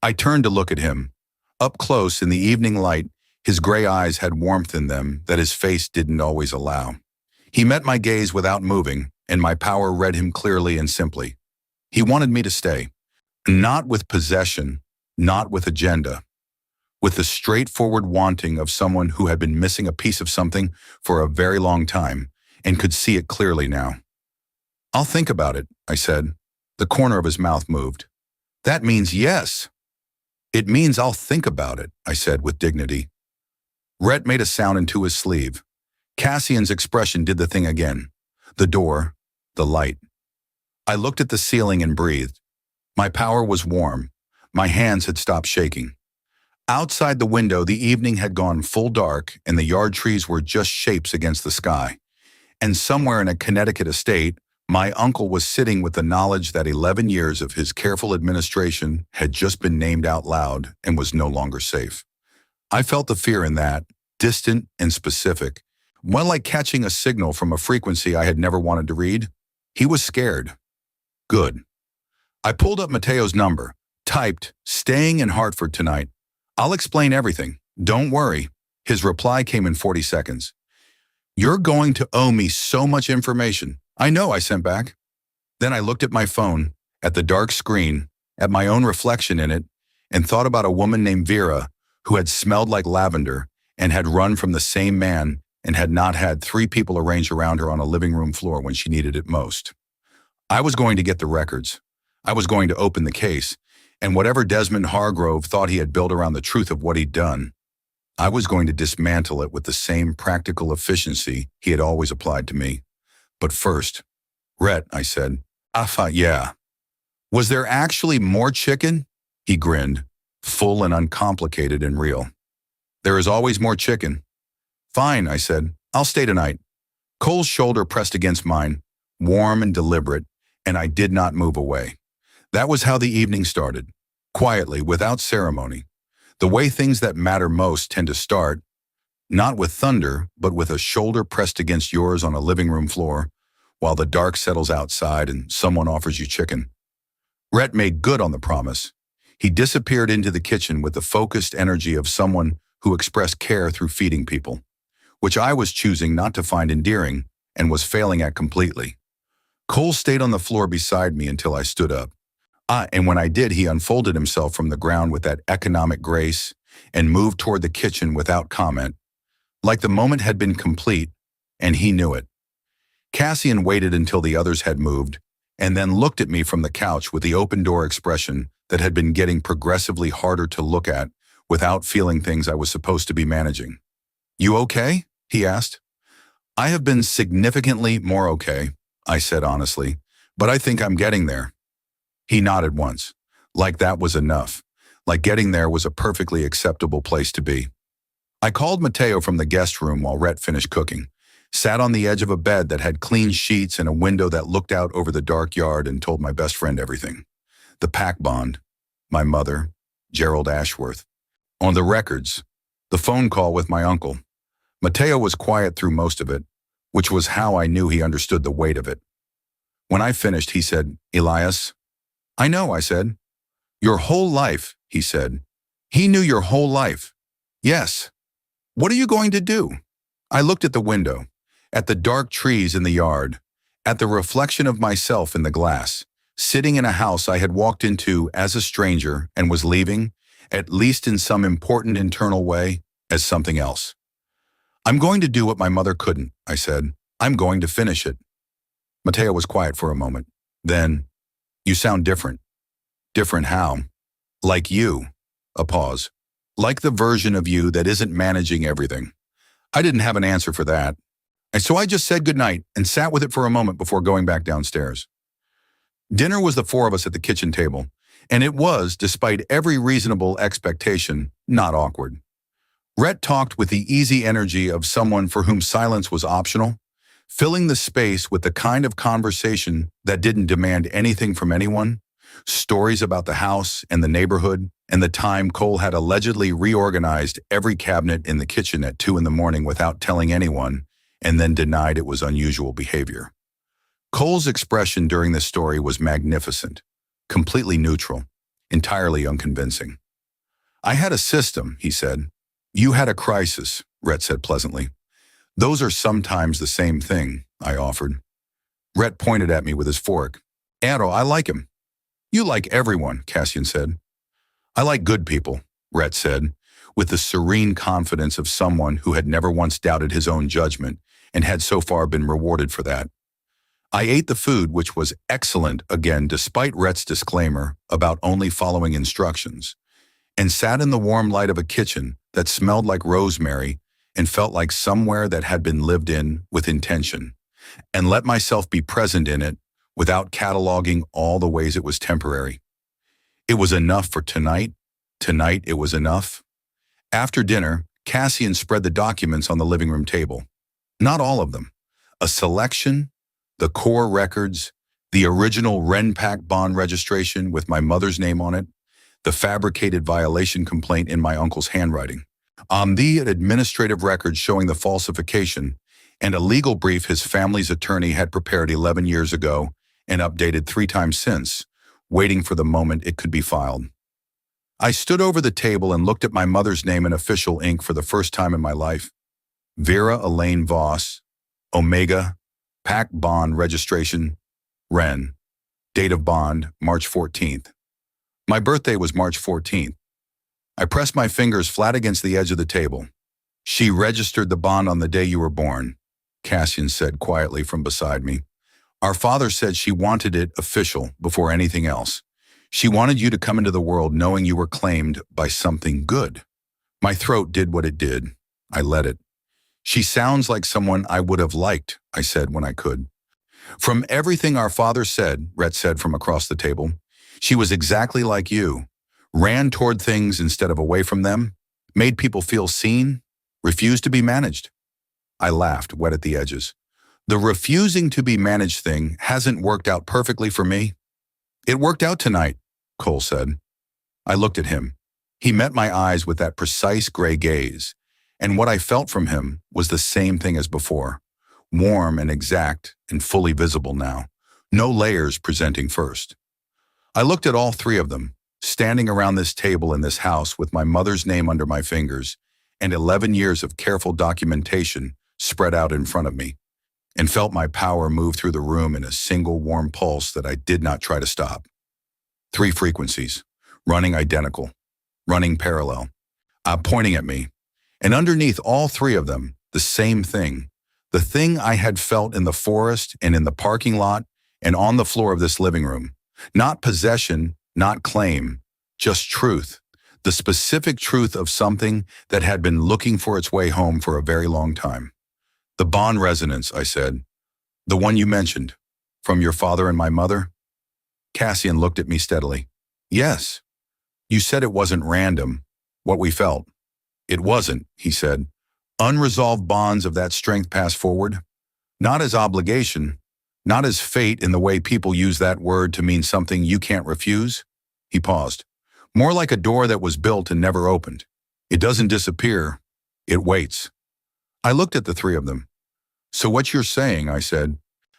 I turned to look at him. Up close in the evening light, his gray eyes had warmth in them that his face didn't always allow. He met my gaze without moving, and my power read him clearly and simply. He wanted me to stay. Not with possession, not with agenda. With the straightforward wanting of someone who had been missing a piece of something for a very long time and could see it clearly now. I'll think about it, I said. The corner of his mouth moved. That means yes. It means I'll think about it, I said with dignity. Rhett made a sound into his sleeve. Cassian's expression did the thing again. The door, the light. I looked at the ceiling and breathed. My power was warm. My hands had stopped shaking. Outside the window, the evening had gone full dark and the yard trees were just shapes against the sky. And somewhere in a Connecticut estate, my uncle was sitting with the knowledge that 11 years of his careful administration had just been named out loud and was no longer safe. I felt the fear in that, distant and specific, one like catching a signal from a frequency I had never wanted to read. He was scared. Good. I pulled up Mateo's number, typed, "Staying in Hartford tonight. I'll explain everything. Don't worry." His reply came in 40 seconds. "You're going to owe me so much information." "I know," I sent back. Then I looked at my phone, at the dark screen, at my own reflection in it, and thought about a woman named Vera who had smelled like lavender and had run from the same man and had not had 3 people arranged around her on a living room floor when she needed it most. I was going to get the records. I was going to open the case, and whatever Desmond Hargrove thought he had built around the truth of what he'd done, I was going to dismantle it with the same practical efficiency he had always applied to me. But first, "Rhett," I said. Yeah. "Was there actually more chicken?" He grinned, full and uncomplicated and real. "There is always more chicken." "Fine," I said. "I'll stay tonight." Cole's shoulder pressed against mine, warm and deliberate, and I did not move away. That was how the evening started, quietly, without ceremony. The way things that matter most tend to start, not with thunder, but with a shoulder pressed against yours on a living room floor, while the dark settles outside and someone offers you chicken. Rhett made good on the promise. He disappeared into the kitchen with the focused energy of someone who expressed care through feeding people, which I was choosing not to find endearing and was failing at completely. Cole stayed on the floor beside me until I stood up. And when I did, he unfolded himself from the ground with that economic grace and moved toward the kitchen without comment, like the moment had been complete, and he knew it. Cassian waited until the others had moved, and then looked at me from the couch with the open-door expression that had been getting progressively harder to look at without feeling things I was supposed to be managing. "You okay?" he asked. "I have been significantly more okay," I said honestly, "but I think I'm getting there." He nodded once, like that was enough, like getting there was a perfectly acceptable place to be. I called Mateo from the guest room while Rhett finished cooking, sat on the edge of a bed that had clean sheets and a window that looked out over the dark yard, and told my best friend everything. The pack bond, my mother, Gerald Ashworth. On the records, the phone call with my uncle. Mateo was quiet through most of it, which was how I knew he understood the weight of it. When I finished, he said, "Elias?" "I know," I said. "Your whole life," he said. "He knew your whole life." "Yes." "What are you going to do?" I looked at the window, at the dark trees in the yard, at the reflection of myself in the glass, sitting in a house I had walked into as a stranger and was leaving, at least in some important internal way, as something else. "I'm going to do what my mother couldn't," I said. "I'm going to finish it." Mateo was quiet for a moment. Then, "You sound different." "Different how?" "Like you." A pause. "Like the version of you that isn't managing everything." I didn't have an answer for that. And so I just said goodnight and sat with it for a moment before going back downstairs. Dinner was the 4 of us at the kitchen table, and it was, despite every reasonable expectation, not awkward. Rhett talked with the easy energy of someone for whom silence was optional, filling the space with the kind of conversation that didn't demand anything from anyone, stories about the house and the neighborhood, and the time Cole had allegedly reorganized every cabinet in the kitchen at 2 in the morning without telling anyone, and then denied it was unusual behavior. Cole's expression during this story was magnificent, completely neutral, entirely unconvincing. "I had a system," he said. "You had a crisis," Rhett said pleasantly. "Those are sometimes the same thing," I offered. Rhett pointed at me with his fork. "Arrow, I like him." "You like everyone," Cassian said. "I like good people," Rhett said, with the serene confidence of someone who had never once doubted his own judgment and had so far been rewarded for that. I ate the food, which was excellent again despite Rhett's disclaimer about only following instructions, and sat in the warm light of a kitchen that smelled like rosemary and felt like somewhere that had been lived in with intention, and let myself be present in it without cataloging all the ways it was temporary. It was enough for tonight. Tonight it was enough. After dinner, Cassian spread the documents on the living room table. Not all of them. A selection, the core records, the original Wren pack bond registration with my mother's name on it, the fabricated violation complaint in my uncle's handwriting. On the administrative record showing the falsification and a legal brief his family's attorney had prepared 11 years ago and updated 3 times since, waiting for the moment it could be filed. I stood over the table and looked at my mother's name in official ink for the first time in my life. Vera Elaine Voss, Omega, PAC bond registration, Wren. Date of bond, March 14th. My birthday was March 14th. I pressed my fingers flat against the edge of the table. She registered the bond on the day you were born, Cassian said quietly from beside me. Our father said she wanted it official before anything else. She wanted you to come into the world knowing you were claimed by something good. My throat did what it did. I let it. She sounds like someone I would have liked, I said when I could. From everything our father said, Rhett said from across the table, she was exactly like you. Ran toward things instead of away from them, made people feel seen, refused to be managed. I laughed, wet at the edges. The refusing to be managed thing hasn't worked out perfectly for me. It worked out tonight, Cole said. I looked at him. He met my eyes with that precise gray gaze, and what I felt from him was the same thing as before, warm and exact and fully visible now, no layers presenting first. I looked at all 3 of them, standing around this table in this house with my mother's name under my fingers and 11 years of careful documentation spread out in front of me, and felt my power move through the room in a single warm pulse that I did not try to stop. 3 frequencies, running identical, running parallel, pointing at me, and underneath all 3 of them, the same thing, the thing I had felt in the forest and in the parking lot and on the floor of this living room. Not possession, not claim, just truth, the specific truth of something that had been looking for its way home for a very long time. The bond resonance, I said. The one you mentioned, from your father and my mother? Cassian looked at me steadily. Yes. You said it wasn't random, what we felt. It wasn't, he said. Unresolved bonds of that strength pass forward. Not as obligation, not as fate in the way people use that word to mean something you can't refuse. He paused. More like a door that was built and never opened. It doesn't disappear. It waits. I looked at the 3 of them. So what you're saying, I said,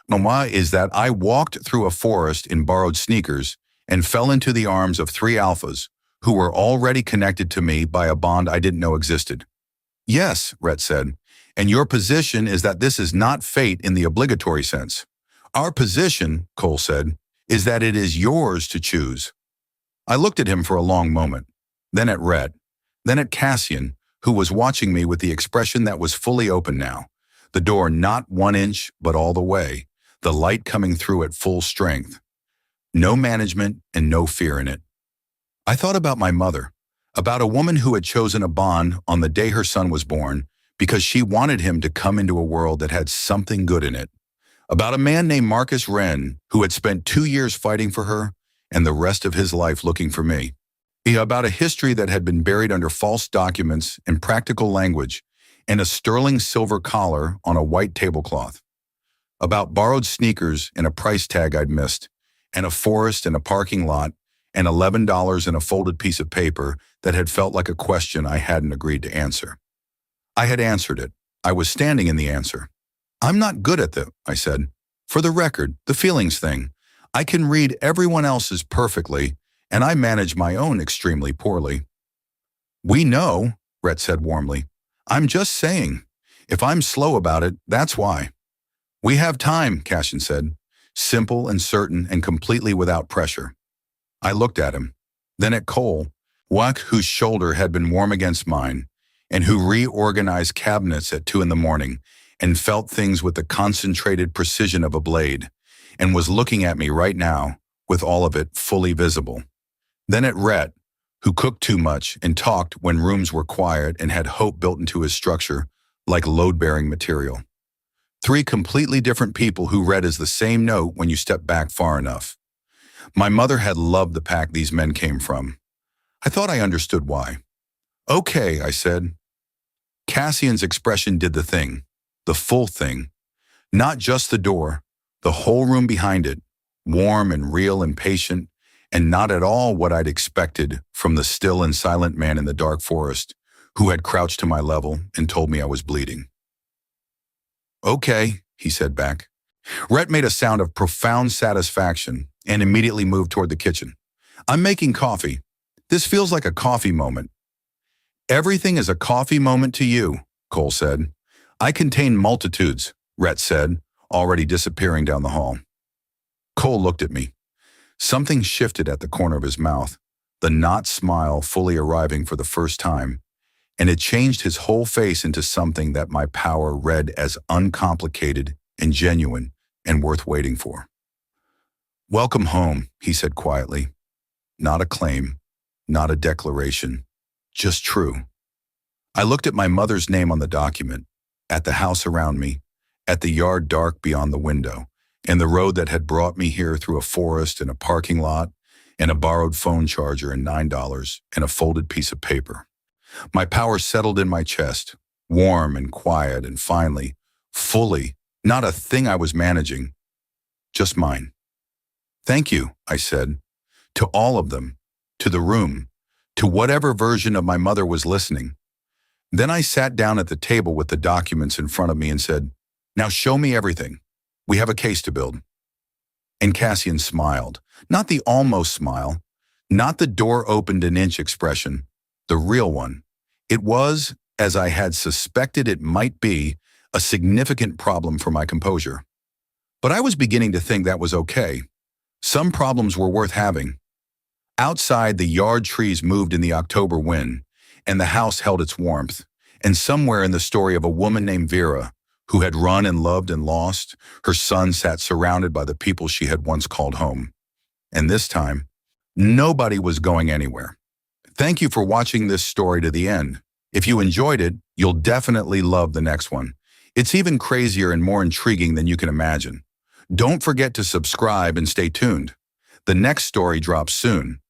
Mama, is that I walked through a forest in borrowed sneakers and fell into the arms of 3 alphas who were already connected to me by a bond I didn't know existed. Yes, Rhett said, and your position is that this is not fate in the obligatory sense. Our position, Cole said, is that it is yours to choose. I looked at him for a long moment, then at Rhett, then at Cassian, who was watching me with the expression that was fully open now, the door not 1 inch but all the way, the light coming through at full strength. No management and no fear in it. I thought about my mother, about a woman who had chosen a bond on the day her son was born because she wanted him to come into a world that had something good in it, about a man named Marcus Wren who had spent 2 years fighting for her and the rest of his life looking for me, about a history that had been buried under false documents and practical language and a sterling silver collar on a white tablecloth, about borrowed sneakers and a price tag I'd missed, and a forest and a parking lot, and $11 in a folded piece of paper that had felt like a question I hadn't agreed to answer. I had answered it. I was standing in the answer. I'm not good at it, I said. For the record, the feelings thing. I can read everyone else's perfectly, and I manage my own extremely poorly. We know, Rhett said warmly. I'm just saying. If I'm slow about it, that's why. We have time, Cassian said, simple and certain and completely without pressure. I looked at him, then at Cole, whose shoulder had been warm against mine, and who reorganized cabinets at 2 a.m. and felt things with the concentrated precision of a blade, and was looking at me right now, with all of it fully visible. Then at Rhett, who cooked too much and talked when rooms were quiet and had hope built into his structure like load-bearing material. 3 completely different people who read as the same note when you step back far enough. My mother had loved the pack these men came from. I thought I understood why. Okay, I said. Cassian's expression did the thing, the full thing. Not just the door, the whole room behind it, warm and real and patient, and not at all what I'd expected from the still and silent man in the dark forest, who had crouched to my level and told me I was bleeding. "Okay," he said back. Rhett made a sound of profound satisfaction and immediately moved toward the kitchen. "I'm making coffee. This feels like a coffee moment." "Everything is a coffee moment to you," Cole said. "I contain multitudes," Rhett said, already disappearing down the hall. Cole looked at me. Something shifted at the corner of his mouth, the not smile fully arriving for the first time, and it changed his whole face into something that my power read as uncomplicated and genuine and worth waiting for. "Welcome home," he said quietly. Not a claim, not a declaration, just true. I looked at my mother's name on the document, at the house around me, at the yard dark beyond the window, and the road that had brought me here through a forest and a parking lot, and a borrowed phone charger and $9 and a folded piece of paper. My power settled in my chest, warm and quiet, and finally, fully, not a thing I was managing, just mine. "Thank you," I said, to all of them, to the room, to whatever version of my mother was listening. Then I sat down at the table with the documents in front of me and said, "Now show me everything. We have a case to build." And Cassian smiled, not the almost smile, not the door opened an inch expression, the real one. It was, as I had suspected it might be, a significant problem for my composure. But I was beginning to think that was okay. Some problems were worth having. Outside, the yard trees moved in the October wind, and the house held its warmth. And somewhere in the story of a woman named Vera, who had run and loved and lost, her son sat surrounded by the people she had once called home. And this time, nobody was going anywhere. Thank you for watching this story to the end. If you enjoyed it, you'll definitely love the next one. It's even crazier and more intriguing than you can imagine. Don't forget to subscribe and stay tuned. The next story drops soon.